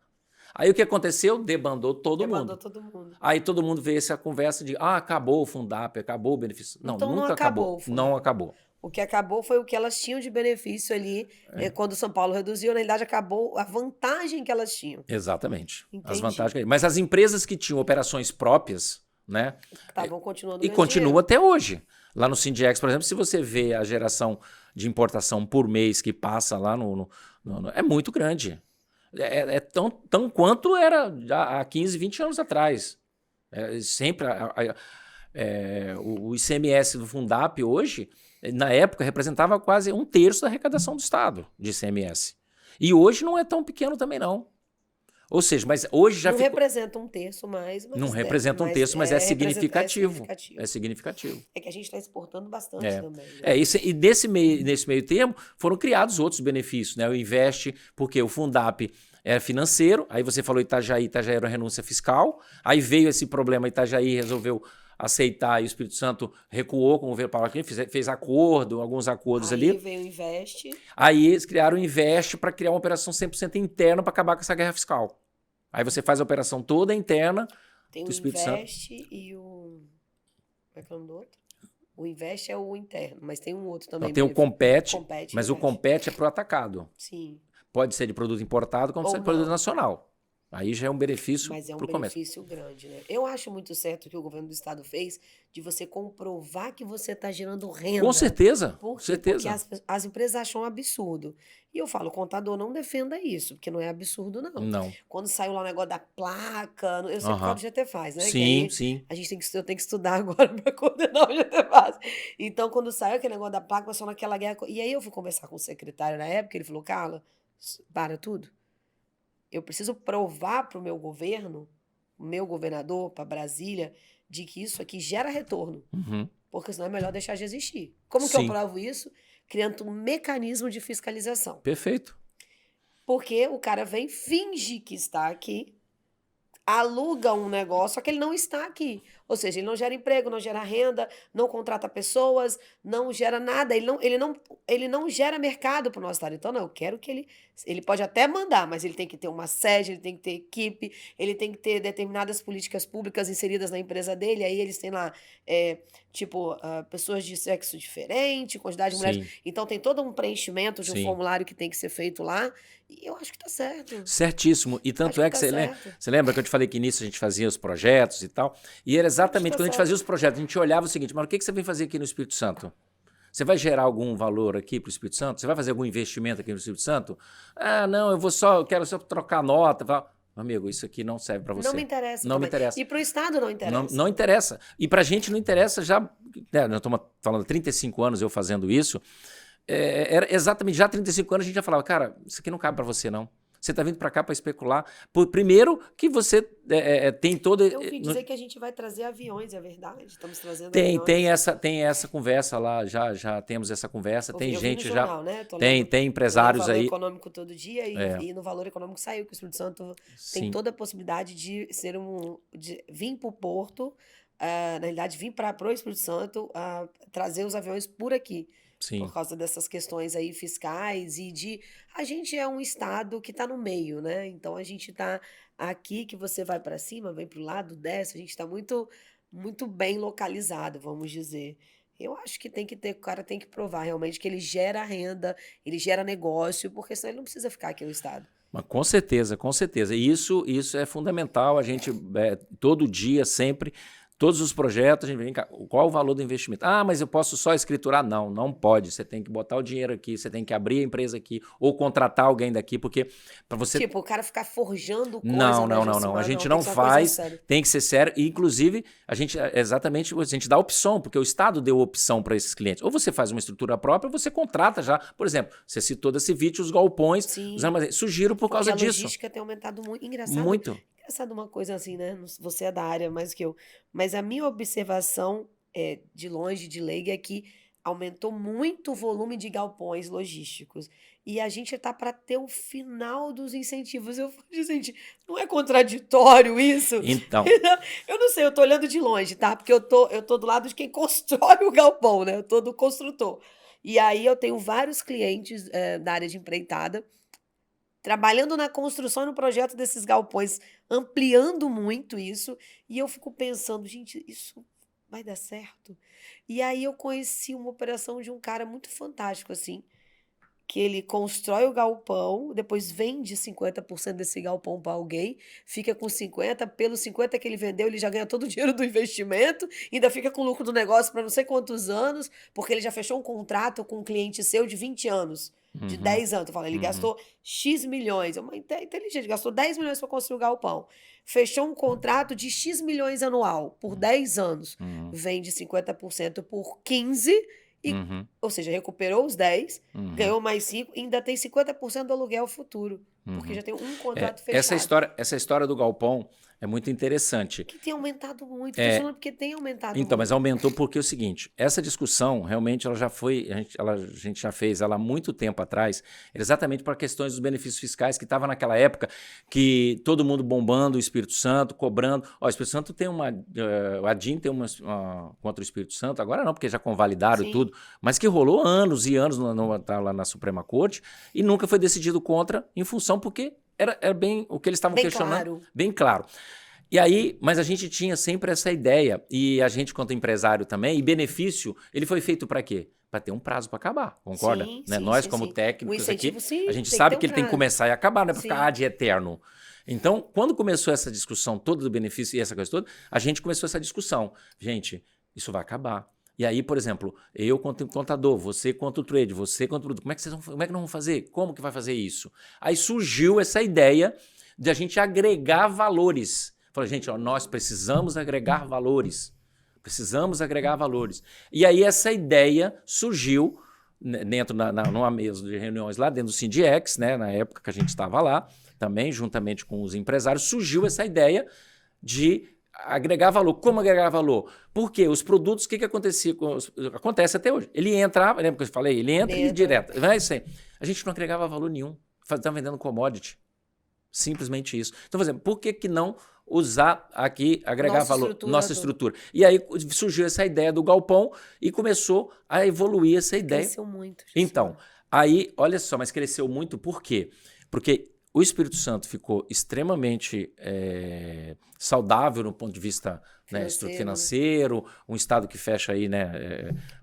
Aí o que aconteceu? Debandou todo Demandou mundo. todo mundo. Aí todo mundo veio essa conversa de, acabou o Fundap, acabou o benefício. Não, Então não nunca acabou acabou. o Fundap. Não acabou. O que acabou foi o que elas tinham de benefício ali, quando São Paulo reduziu, na realidade acabou a vantagem que elas tinham. Exatamente. As Entendi. vantagens. Mas as empresas que tinham operações próprias, né? Estavam continuando E ganhando continua dinheiro. até hoje. Lá no Sindiex, por exemplo, se você vê a geração de importação por mês que passa lá é muito grande. É tão quanto era há 15, 20 anos atrás. Sempre o ICMS do Fundap hoje, na época, representava quase 1/3 da arrecadação do Estado de ICMS. E hoje não é tão pequeno também, não. Ou seja, mas hoje já Não ficou... representa 1/3 mais, mas Não representa 1/3, mas é significativo. É significativo. É que a gente está exportando bastante também. Né? E nesse meio termo foram criados outros benefícios, né? O Investe, porque o Fundap é financeiro, aí você falou Itajaí era uma renúncia fiscal, aí veio esse problema, Itajaí resolveu aceitar e o Espírito Santo recuou com o governo Paulo Acrino, fez alguns acordos ali. Aí veio o Investe. Aí eles criaram o Investe para criar uma operação 100% interna para acabar com essa guerra fiscal. Aí você faz a operação toda interna. Tem o Investe e o... Como é que é o nome do outro? O Investe é o interno, mas tem um outro também. Não, tem o Compete, mas Investe. o Compete é para o atacado. Sim. Pode ser de produto importado, como ser de produto nacional. Aí já é um benefício para o comércio. Mas é um benefício grande, né? Eu acho muito certo o que o governo do estado fez de você comprovar que você está gerando renda. Com certeza, Por quê? certeza. Porque as empresas acham um absurdo. E eu falo, o contador não defenda isso, porque não é absurdo, não. Não. Quando saiu lá o negócio da placa, eu sei que o GT faz, né? Sim, que sim. Eu tenho que estudar agora para coordenar o GT faz. Então, quando saiu aquele negócio da placa, passou naquela guerra. E aí eu fui conversar com o secretário na época, ele falou, Carla, para tudo. Eu preciso provar para o meu governo, o meu governador, para Brasília, de que isso aqui gera retorno. Uhum. Porque senão é melhor deixar de existir. Como que eu provo isso? Criando um mecanismo de fiscalização. Perfeito. Porque o cara vem, finge que está aqui, aluga um negócio, só que ele não está aqui. Ou seja, ele não gera emprego, não gera renda, não contrata pessoas, não gera nada. Ele não gera mercado para o nosso estado. Então, não, eu quero que ele pode até mandar, mas ele tem que ter uma sede, ele tem que ter equipe, ele tem que ter determinadas políticas públicas inseridas na empresa dele. Aí eles têm lá, pessoas de sexo diferente, quantidade de mulheres. Então, tem todo um preenchimento de um formulário que tem que ser feito lá. E eu acho que tá certo. Certíssimo. E tanto é que você lembra que eu te falei que nisso a gente fazia os projetos e tal? E era exatamente quando a gente fazia os projetos, a gente olhava o seguinte, mas o que você vem fazer aqui no Espírito Santo? Você vai gerar algum valor aqui para o Espírito Santo? Você vai fazer algum investimento aqui no Espírito Santo? Ah, não, eu quero só trocar nota. Meu amigo, isso aqui não serve para você. Não me interessa. Não me interessa. E para o Estado não interessa. Não interessa. E para a gente não interessa já... nós estamos falando há 35 anos eu fazendo isso. Era exatamente, já há 35 anos a gente já falava, cara, isso aqui não cabe para você, não. Você está vindo para cá para especular. Primeiro que você tem toda... Eu ouvi dizer que a gente vai trazer aviões, é verdade? Estamos trazendo aviões. Tem essa conversa lá, já temos essa conversa. Tem gente já... jornal, né? Tem empresários aí... Valor Econômico todo dia e no Valor Econômico saiu que o Espírito Santo tem toda a possibilidade de vir para o Porto, na realidade, vir para o Espírito Santo, trazer os aviões por aqui. Sim. Por causa dessas questões aí fiscais a gente é um estado que está no meio, né? Então a gente está aqui que você vai para cima, vem para o lado, desce, a gente está muito, muito bem localizado, vamos dizer. Eu acho que o cara tem que provar realmente que ele gera renda, ele gera negócio, porque senão ele não precisa ficar aqui no estado. Mas com certeza, com certeza. E isso é fundamental, a gente todo dia, sempre... Todos os projetos, a gente vem cá, qual o valor do investimento? Ah, mas eu posso só escriturar? Não, não pode. Você tem que botar o dinheiro aqui, você tem que abrir a empresa aqui, ou contratar alguém daqui, porque para você... Tipo, o cara ficar forjando coisa... Não. A gente não faz, tem que ser sério. E, inclusive, a gente dá opção, porque o Estado deu opção para esses clientes. Ou você faz uma estrutura própria, ou você contrata já. Por exemplo, você citou da Civit, os galpões, os armazéns. Surgiram por causa disso. A logística tem aumentado muito. Engraçado. Muito. Engraçado uma coisa assim, né? Você é da área mais que eu. Mas a minha observação, de longe, de leiga, é que aumentou muito o volume de galpões logísticos. E a gente está para ter o final dos incentivos. Eu falo, gente, não é contraditório isso? Então. Eu não sei, eu tô olhando de longe, tá? Porque eu tô do lado de quem constrói o galpão, né? Eu tô do construtor. E aí eu tenho vários clientes da área de empreitada trabalhando na construção e no projeto desses galpões, ampliando muito isso, e eu fico pensando, gente, isso vai dar certo? E aí eu conheci uma operação de um cara muito fantástico, assim, que ele constrói o galpão, depois vende 50% desse galpão para alguém, fica com 50, pelos 50 que ele vendeu, ele já ganha todo o dinheiro do investimento, ainda fica com lucro do negócio para não sei quantos anos, porque ele já fechou um contrato com um cliente seu de 20 anos, de Uhum, 10 anos. Eu falo, ele uhum, gastou X milhões, é uma inteligente, gastou 10 milhões para construir o galpão. Fechou um contrato de X milhões anual por 10 anos. uhum, Vende 50% por 15 e, uhum, ou seja, recuperou os 10, uhum, ganhou mais 5, ainda tem 50% do aluguel futuro, porque uhum. já tem um contrato Essa fechado. história, essa história do galpão é muito interessante. Que tem aumentado muito. Estou É, falando porque tem aumentado Então, mas muito. aumentou porque é o seguinte, essa discussão realmente ela já foi, a gente já fez ela há muito tempo atrás, exatamente para questões dos benefícios fiscais que estava naquela época que todo mundo bombando o Espírito Santo, cobrando. Ó, o Espírito Santo tem a DIN tem uma contra o Espírito Santo, agora não, porque já convalidaram e Sim, tudo, mas que rolou anos e anos tá lá na Suprema Corte e nunca foi decidido contra em função porque era bem o que eles estavam bem questionando, claro. bem claro. E aí, mas a gente tinha sempre essa ideia, e a gente, quanto empresário também, e benefício, ele foi feito para quê? Para ter um prazo para acabar, concorda? Sim, Né? sim, Nós, sim, como sim. O técnicos aqui, incentivo, a sim, gente tem que ter sabe um que ele tem que prazo. começar e acabar, não é para ficar Sim. de eterno. Então, quando começou essa discussão toda do benefício e essa coisa toda, a gente começou essa discussão. Gente, isso vai acabar. E aí, por exemplo, eu quanto contador, você quanto trade, você quanto produto, como é que nós vamos fazer? Como que vai fazer isso? Aí surgiu essa ideia de a gente agregar valores. Falei, gente, ó, nós precisamos agregar valores. Precisamos agregar valores. E aí essa ideia surgiu dentro numa mesa de reuniões lá dentro do Sindiex, né, na época que a gente estava lá, também juntamente com os empresários, surgiu essa ideia de agregar valor. Como agregar valor? Porque os produtos, o que acontecia acontece até hoje. Ele entrava, lembra que eu falei? Ele entra e Entra. direto. Vai isso aí. A gente não agregava valor nenhum. Estava vendendo commodity. Simplesmente isso. Então, por exemplo, por que não usar aqui, agregar Nossa valor, estrutura nossa toda. estrutura? E aí surgiu essa ideia do galpão e começou a evoluir essa ideia. Cresceu muito, Então, Jucimar. aí, olha só, mas cresceu muito por quê? Porque o Espírito Santo ficou extremamente saudável no ponto de vista Financeiro, né? financeiro, um estado que fecha aí,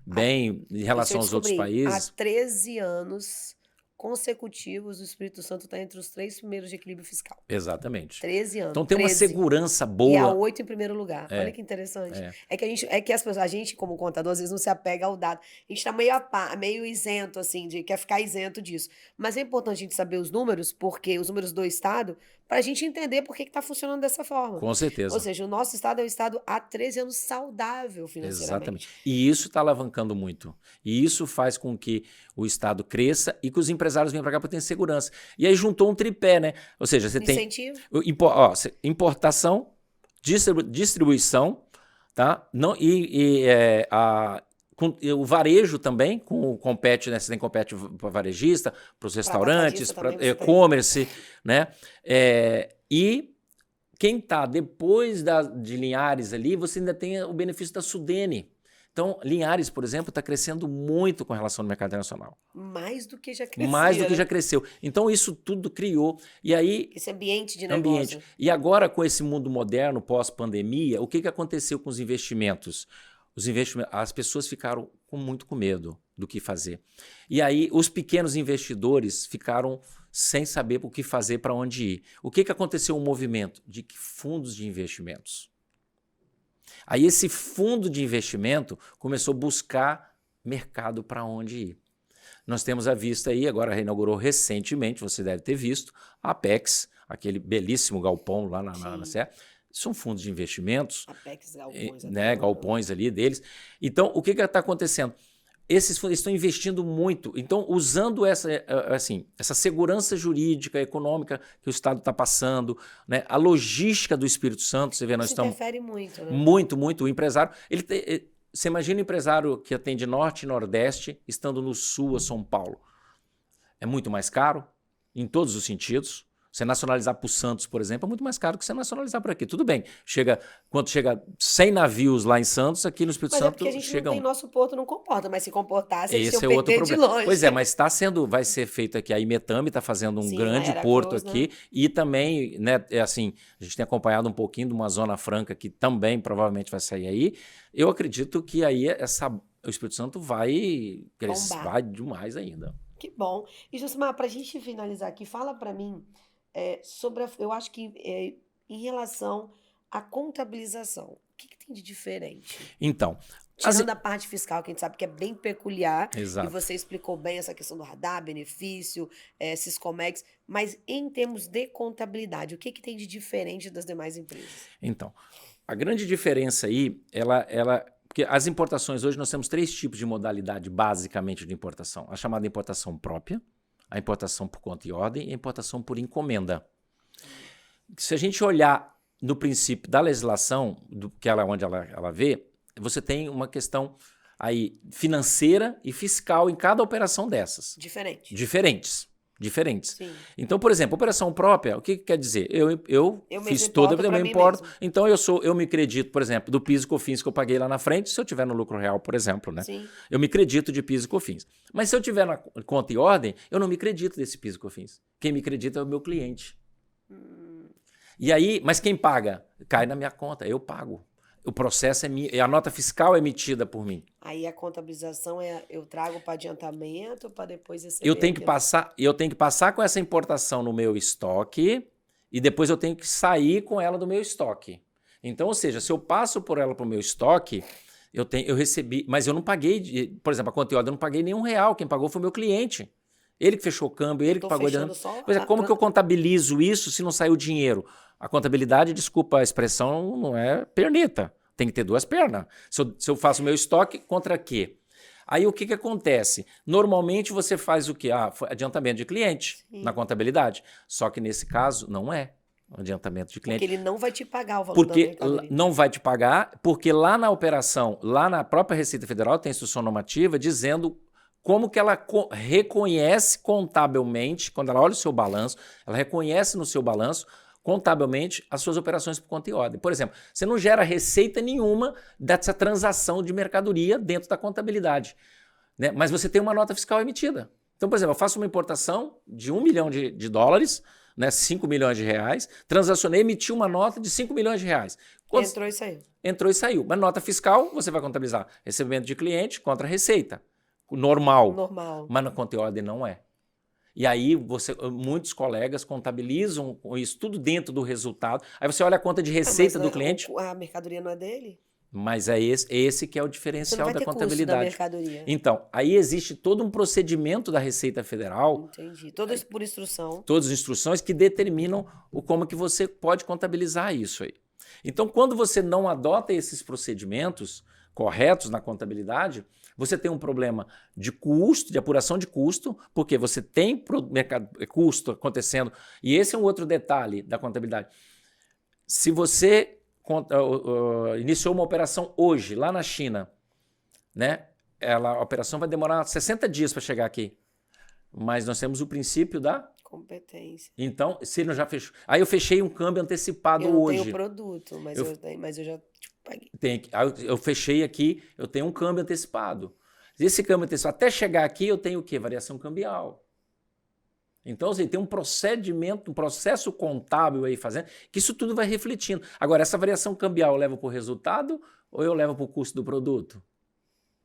bem em Isso relação eu aos outros descobri. Há países. 13 anos consecutivos, o Espírito Santo está entre os 3 primeiros de equilíbrio fiscal. Exatamente. 13 anos. Então tem uma 13. segurança E a boa. 8 em primeiro lugar. Olha que interessante. É. É que a gente, como contador, às vezes não se apega ao dado. A gente está meio isento, assim, quer ficar isento disso. Mas é importante a gente saber os números, porque os números do Estado, para a gente entender por que está funcionando dessa forma. Com Ou certeza. seja, o nosso Estado é um Estado há 13 anos saudável financeiramente. Exatamente. E isso está alavancando muito. E isso faz com que o Estado cresça e que os empresários venham para cá para ter segurança. E aí juntou um tripé, né? Ou seja, você tem Incentivo. importação, distribuição, tá? Não, o varejo também compete, né? Você tem compete para varejista, para os restaurantes, para e-commerce, né? E quem está depois de Linhares ali, você ainda tem o benefício da Sudene. Então, Linhares, por exemplo, está crescendo muito com relação ao mercado internacional. Mais do que já cresceu. Mais do que já cresceu. Então, isso tudo criou. E aí. Esse ambiente de negócio. E agora, com esse mundo moderno, pós-pandemia, o que aconteceu com os investimentos? As pessoas ficaram muito com medo do que fazer. E aí, os pequenos investidores ficaram sem saber o que fazer, para onde ir. O que aconteceu? Um movimento de fundos de investimentos. Aí esse fundo de investimento começou a buscar mercado para onde ir. Nós temos à vista aí, agora reinaugurou recentemente, você deve ter visto, a Apex, aquele belíssimo galpão lá na Serra. São fundos de investimentos, Apex, galpões, galpões ali deles. Então, o que está acontecendo? Esses fundos estão investindo muito. Então, usando essa segurança jurídica, econômica que o Estado está passando, né? A logística do Espírito Santo, você vê, nós estamos... interfere muito, né? Muito, muito. O empresário... Você imagina o empresário que atende Norte e Nordeste, estando no Sul, a São Paulo. É muito mais caro, em todos os sentidos, Você nacionalizar para o Santos, por exemplo, é muito mais caro que você nacionalizar por aqui. Tudo bem, quando chega 100 navios lá em Santos, aqui no Espírito Mas é porque a Santo gente chega não tem, nosso porto não comporta, mas se comportasse, eles iam Esse é outro perder de problema. longe. Pois é, mas vai ser feito aqui. A Imetame está fazendo um Sim, grande lá porto Aracruz, aqui. né? E também, né, é assim, a gente tem acompanhado um pouquinho de uma Zona Franca que também provavelmente vai sair aí. Eu acredito que aí o Espírito Santo vai crescer, Bombar. vai demais ainda. Que bom. E, Josimar, para a gente finalizar aqui, fala para mim sobre eu acho que em relação à contabilização, o que, que tem de diferente? Então, Tirando a parte fiscal, que a gente sabe que é bem peculiar, e exato. você explicou bem essa questão do radar, benefício, Siscomex, mas em termos de contabilidade, o que, que tem de diferente das demais empresas? Então, a grande diferença aí, porque as importações hoje nós temos 3 tipos de modalidade basicamente de importação. A chamada importação própria, a importação por conta e ordem e a importação por encomenda. Se a gente olhar no princípio da legislação, onde ela vê, você tem uma questão aí financeira e fiscal em cada operação dessas. Diferentes. Sim. Então, por exemplo, operação própria, o que quer dizer? Eu fiz toda, eu me importo. Então, eu me credito, por exemplo, do PIS e COFINS que eu paguei lá na frente, se eu tiver no lucro real, por exemplo, né? Sim. Eu me credito de PIS e COFINS. Mas se eu tiver na conta e ordem, eu não me credito desse PIS e COFINS. Quem me acredita é o meu cliente. E aí, mas quem paga? Cai na minha conta, eu pago. O processo a nota fiscal é emitida por mim. Aí a contabilização eu trago para adiantamento para depois receber. Eu tenho que passar com essa importação no meu estoque e depois eu tenho que sair com ela do meu estoque. Então, ou seja, se eu passo por ela para o meu estoque, eu recebi, mas eu não paguei, por exemplo, a conta e ordem, eu não paguei nenhum real, quem pagou foi o meu cliente. Ele que fechou o câmbio, ele que pagou. Pois é, como que eu contabilizo isso se não saiu dinheiro? A contabilidade, desculpa a expressão, não é pernita. Tem que ter 2 pernas. Se eu faço o meu estoque, contra quê? Aí o que acontece? Normalmente você faz o quê? Adiantamento de cliente. Sim. Na contabilidade. Só que nesse caso não é adiantamento de cliente. Porque ele não vai te pagar o valor da mercadoria. Não vai te pagar, porque lá na operação, lá na própria Receita Federal tem instrução normativa dizendo como que ela reconhece contabilmente, quando ela olha o seu balanço, ela reconhece no seu balanço contabilmente as suas operações por conta e ordem. Por exemplo, você não gera receita nenhuma dessa transação de mercadoria dentro da contabilidade, né? Mas você tem uma nota fiscal emitida. Então, por exemplo, eu faço uma importação de $1 milhão, né, 5 milhões de reais, transacionei, emiti uma nota de 5 milhões de reais. Entrou e saiu. Entrou e saiu. Mas nota fiscal, você vai contabilizar recebimento de cliente contra receita. Normal. Mas na conta e ordem não é. E aí muitos colegas contabilizam isso tudo dentro do resultado. Aí você olha a conta de receita do cliente. A mercadoria não é dele? Mas é esse que é o diferencial da contabilidade. Custo da mercadoria. Então, aí existe todo um procedimento da Receita Federal. Entendi. Todas por instrução. Todas as instruções que determinam como que você pode contabilizar isso aí. Então, quando você não adota esses procedimentos corretos na contabilidade, você tem um problema de custo, de apuração de custo, porque você tem custo acontecendo. E esse é um outro detalhe da contabilidade. Se você iniciou uma operação hoje, lá na China, né? A operação vai demorar 60 dias para chegar aqui. Mas nós temos o princípio da competência. Então, se ele já fechou. Aí eu fechei um câmbio antecipado hoje. Eu não tenho produto, mas eu já paguei. Eu fechei aqui, eu tenho um câmbio antecipado. Esse câmbio antecipado, até chegar aqui, eu tenho o quê? Variação cambial. Então, assim, tem um procedimento, um processo contábil aí fazendo, que isso tudo vai refletindo. Agora, essa variação cambial eu levo para o resultado ou eu levo para o custo do produto?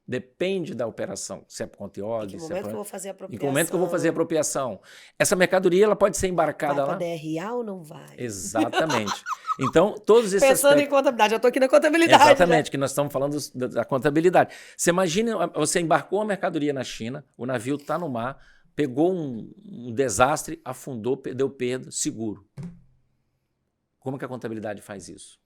Depende da operação, se é por conta e ordem. Em que momento que eu vou fazer a apropriação? Em que momento que eu vou fazer a apropriação? Essa mercadoria ela pode ser embarcada lá? Vai para DRA ou não vai? Exatamente. Então, todos esses Pensando em contabilidade, eu estou aqui na contabilidade. Exatamente, que nós estamos falando da contabilidade. Você imagina, você embarcou a mercadoria na China, o navio está no mar, pegou um desastre, afundou, deu perda, seguro. Como que a contabilidade faz isso?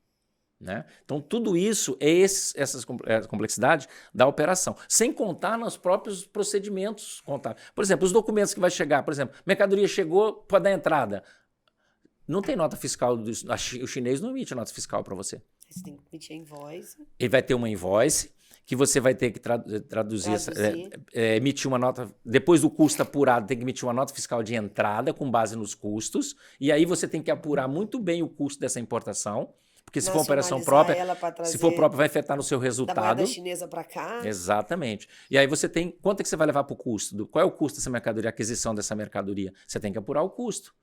Né? Então, tudo isso é essa complexidade da operação, sem contar nos próprios procedimentos contábeis. Por exemplo, os documentos que vai chegar, por exemplo, mercadoria chegou, pode dar entrada. Não tem nota fiscal, o chinês não emite nota fiscal para você. Você tem que emitir invoice. Ele vai ter uma invoice, que você vai ter que traduzir. Emitir uma nota, depois do custo apurado, tem que emitir uma nota fiscal de entrada com base nos custos, e aí você tem que apurar muito bem o custo dessa importação, porque se for uma operação própria, se for própria, vai afetar no seu resultado. Da moeda chinesa para cá. Exatamente. E aí você tem, quanto é que você vai levar para o custo? Qual é o custo dessa mercadoria, a aquisição dessa mercadoria? Você tem que apurar o custo.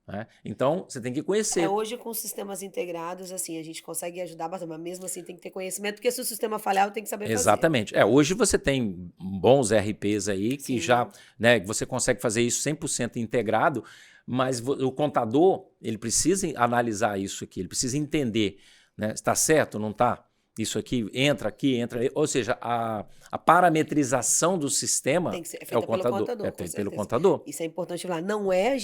Né? Então, você tem que conhecer. Hoje, com sistemas integrados, assim, a gente consegue ajudar bastante, mas mesmo assim tem que ter conhecimento, porque se o sistema falhar, eu tenho que saber fazer. Exatamente. Hoje você tem bons RPs aí que já, né, você consegue fazer isso 100% integrado, mas o contador, ele precisa analisar isso aqui, ele precisa entender, né, está certo, não está? Isso aqui, entra, ou seja, a parametrização do sistema tem que ser feita pelo contador. É feito pelo contador. Isso é importante falar. Não é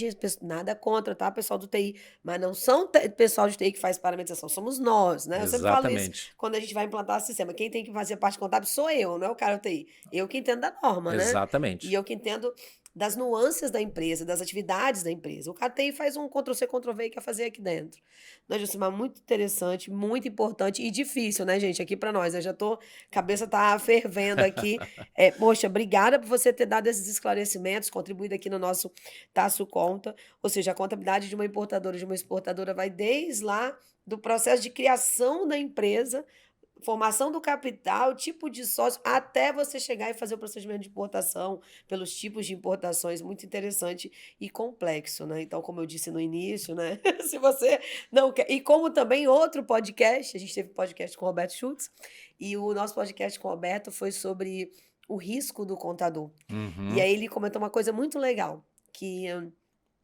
nada contra, tá, pessoal do TI, mas não são pessoal de TI que faz parametrização, somos nós, né? Eu sempre falo isso quando a gente vai implantar o sistema. Quem tem que fazer a parte contábil sou eu, não é o cara do TI. Eu que entendo da norma, né? Exatamente. E eu que entendo das nuances da empresa, das atividades da empresa. O KTI faz um Ctrl-C, Ctrl-V e quer fazer aqui dentro. Né, Jucimar? Muito interessante, muito importante e difícil, né, gente? Aqui para nós. Cabeça tá fervendo aqui. Poxa, obrigada por você ter dado esses esclarecimentos, contribuído aqui no nosso Tasso Conta. Ou seja, a contabilidade de uma importadora e de uma exportadora vai desde lá do processo de criação da empresa, formação do capital, tipo de sócio, até você chegar e fazer o procedimento de importação, pelos tipos de importações, muito interessante e complexo, né? Então, como eu disse no início, né? Se você não quer... E como também outro podcast, a gente teve um podcast com o Roberto Schultz, e o nosso podcast com o Roberto foi sobre o risco do contador. E aí ele comentou uma coisa muito legal, que...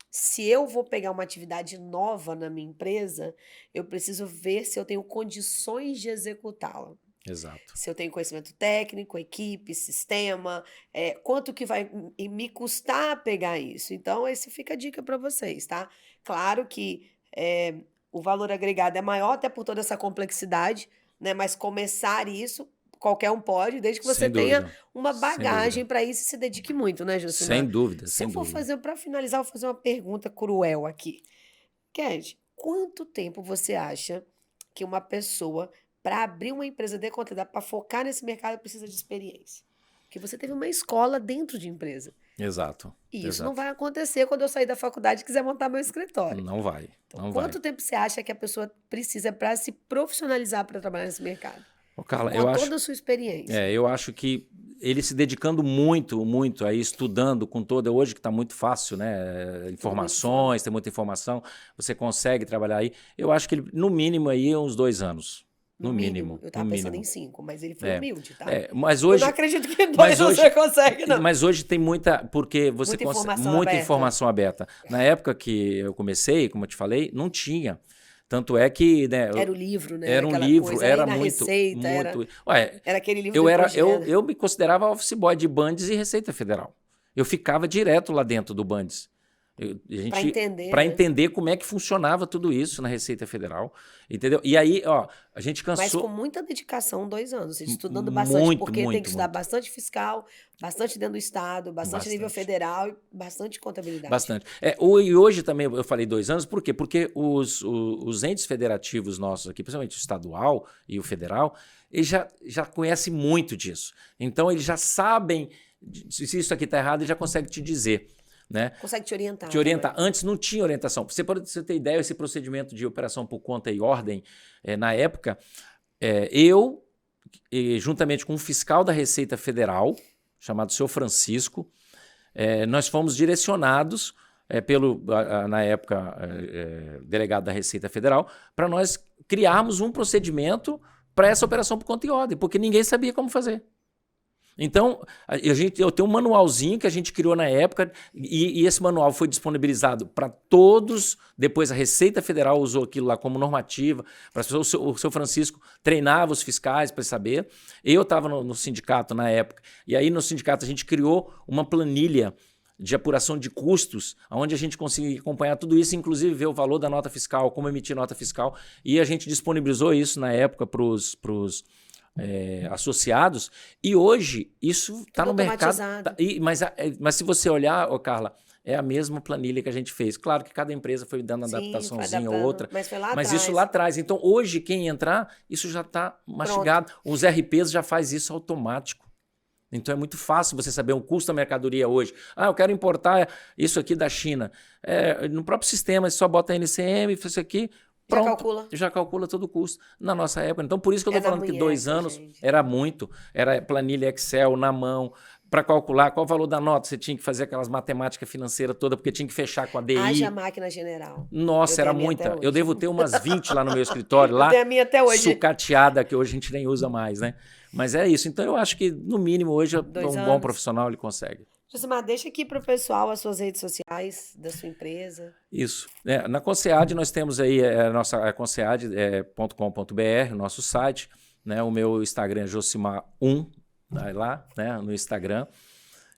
se eu vou pegar uma atividade nova na minha empresa, eu preciso ver se eu tenho condições de executá-la. Exato. Se eu tenho conhecimento técnico, equipe, sistema, quanto que vai me custar pegar isso. Então, esse fica a dica para vocês, tá? Claro que o valor agregado é maior, até por toda essa complexidade, né? Mas começar isso... qualquer um pode, desde que você tenha uma bagagem para isso e se dedique muito, né, Jucimar? Sem dúvida, Se eu for fazer, para finalizar, eu vou fazer uma pergunta cruel aqui. Ked, quanto tempo você acha que uma pessoa, para abrir uma empresa de contabilidade, para focar nesse mercado, precisa de experiência? Porque você teve uma escola dentro de empresa. Exato. E isso não vai acontecer quando eu sair da faculdade e quiser montar meu escritório. Não vai. Então, quanto tempo você acha que a pessoa precisa para se profissionalizar para trabalhar nesse mercado? Carla, com toda a sua experiência. Eu acho que ele se dedicando muito, muito aí, estudando com toda... Hoje que está muito fácil, né? Informações, tem muita informação, você consegue trabalhar aí. Eu acho que ele, no mínimo, aí, uns 2 anos. No mínimo. Eu estava pensando em 5, mas ele foi humilde, tá? Mas hoje, eu não acredito que 2 você consegue, não. Mas hoje tem muita... Porque você muita informação aberta. Na época que eu comecei, como eu te falei, não tinha. Tanto é que... né, era o livro, né? Era um livro, era muito... Receita, era aquele livro eu me considerava office boy de Bandes e Receita Federal. Eu ficava direto lá dentro do Bandes. Para entender como é que funcionava tudo isso na Receita Federal, entendeu? E aí, a gente cansou... Mas com muita dedicação, 2 anos, estudando bastante, porque tem que estudar bastante fiscal, bastante dentro do Estado, bastante nível federal e bastante contabilidade. Bastante. E hoje também eu falei 2 anos, por quê? Porque os entes federativos nossos aqui, principalmente o estadual e o federal, eles já conhecem muito disso. Então, eles já sabem, se isso aqui está errado, eles já conseguem te dizer. Né? Consegue te orientar. Antes não tinha orientação. Você ter ideia, esse procedimento de operação por conta e ordem, na época, eu, juntamente com um fiscal da Receita Federal, chamado Seu Francisco, nós fomos direcionados na época, delegado da Receita Federal, para nós criarmos um procedimento para essa operação por conta e ordem, porque ninguém sabia como fazer. Então, eu tenho um manualzinho que a gente criou na época e esse manual foi disponibilizado para todos. Depois a Receita Federal usou aquilo lá como normativa para as pessoas. O seu Francisco treinava os fiscais para saber. Eu estava no sindicato na época e aí no sindicato a gente criou uma planilha de apuração de custos, onde a gente conseguia acompanhar tudo isso, inclusive ver o valor da nota fiscal, como emitir nota fiscal, e a gente disponibilizou isso na época para os associados, e hoje isso está no mercado. Mas se você olhar, Carla, é a mesma planilha que a gente fez. Claro que cada empresa foi dando Sim, foi adaptaçãozinha ou adaptando, outra, mas foi lá mas atrás. isso lá atrás. Então, hoje, quem entrar, isso já está mastigado. Os RPs já faz isso automático. Então, é muito fácil você saber um custo da mercadoria hoje. Ah, eu quero importar isso aqui da China. No próprio sistema, você só bota NCM, isso aqui, pronto. Já calcula todo o custo. Na nossa época. Então, por isso que eu estou falando que 2 anos era muito. Era planilha Excel na mão. Para calcular qual o valor da nota, você tinha que fazer aquelas matemáticas financeiras todas, porque tinha que fechar com a DI. Haja máquina general. Nossa, era muita. Eu devo ter umas 20 lá no meu escritório, lá, eu tenho a minha até hoje. sucateada, que hoje a gente nem usa mais, né? Mas é isso. Então, eu acho que, no mínimo, hoje, bom profissional ele consegue. Josimar, deixa aqui para o pessoal as suas redes sociais da sua empresa. Isso. Na Concead, nós temos aí a nossa concead.com.br, o nosso site. Né? O meu Instagram é Josimar1. Vai lá, né, no Instagram.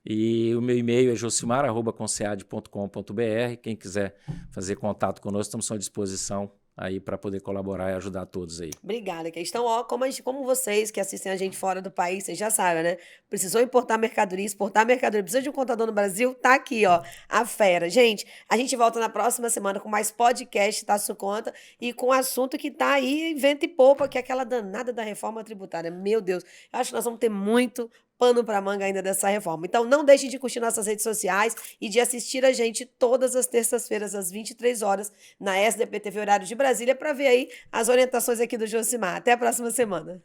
E o meu e-mail é josimar@concead.com.br. Quem quiser fazer contato conosco, estamos à disposição aí para poder colaborar e ajudar todos aí. Obrigada, Então, como vocês que assistem a gente fora do país, vocês já sabem, né? Precisou importar mercadoria, exportar mercadoria, precisa de um contador no Brasil, tá aqui, ó, a fera. Gente, a gente volta na próxima semana com mais podcast Tasso Conta e com um assunto que tá aí, vento e popa, que é aquela danada da reforma tributária. Meu Deus, eu acho que nós vamos ter muito pano para manga ainda dessa reforma. Então, não deixe de curtir nossas redes sociais e de assistir a gente todas as terças-feiras, às 23 horas, na SDP TV Horário de Brasília, para ver aí as orientações aqui do Josimar. Até a próxima semana.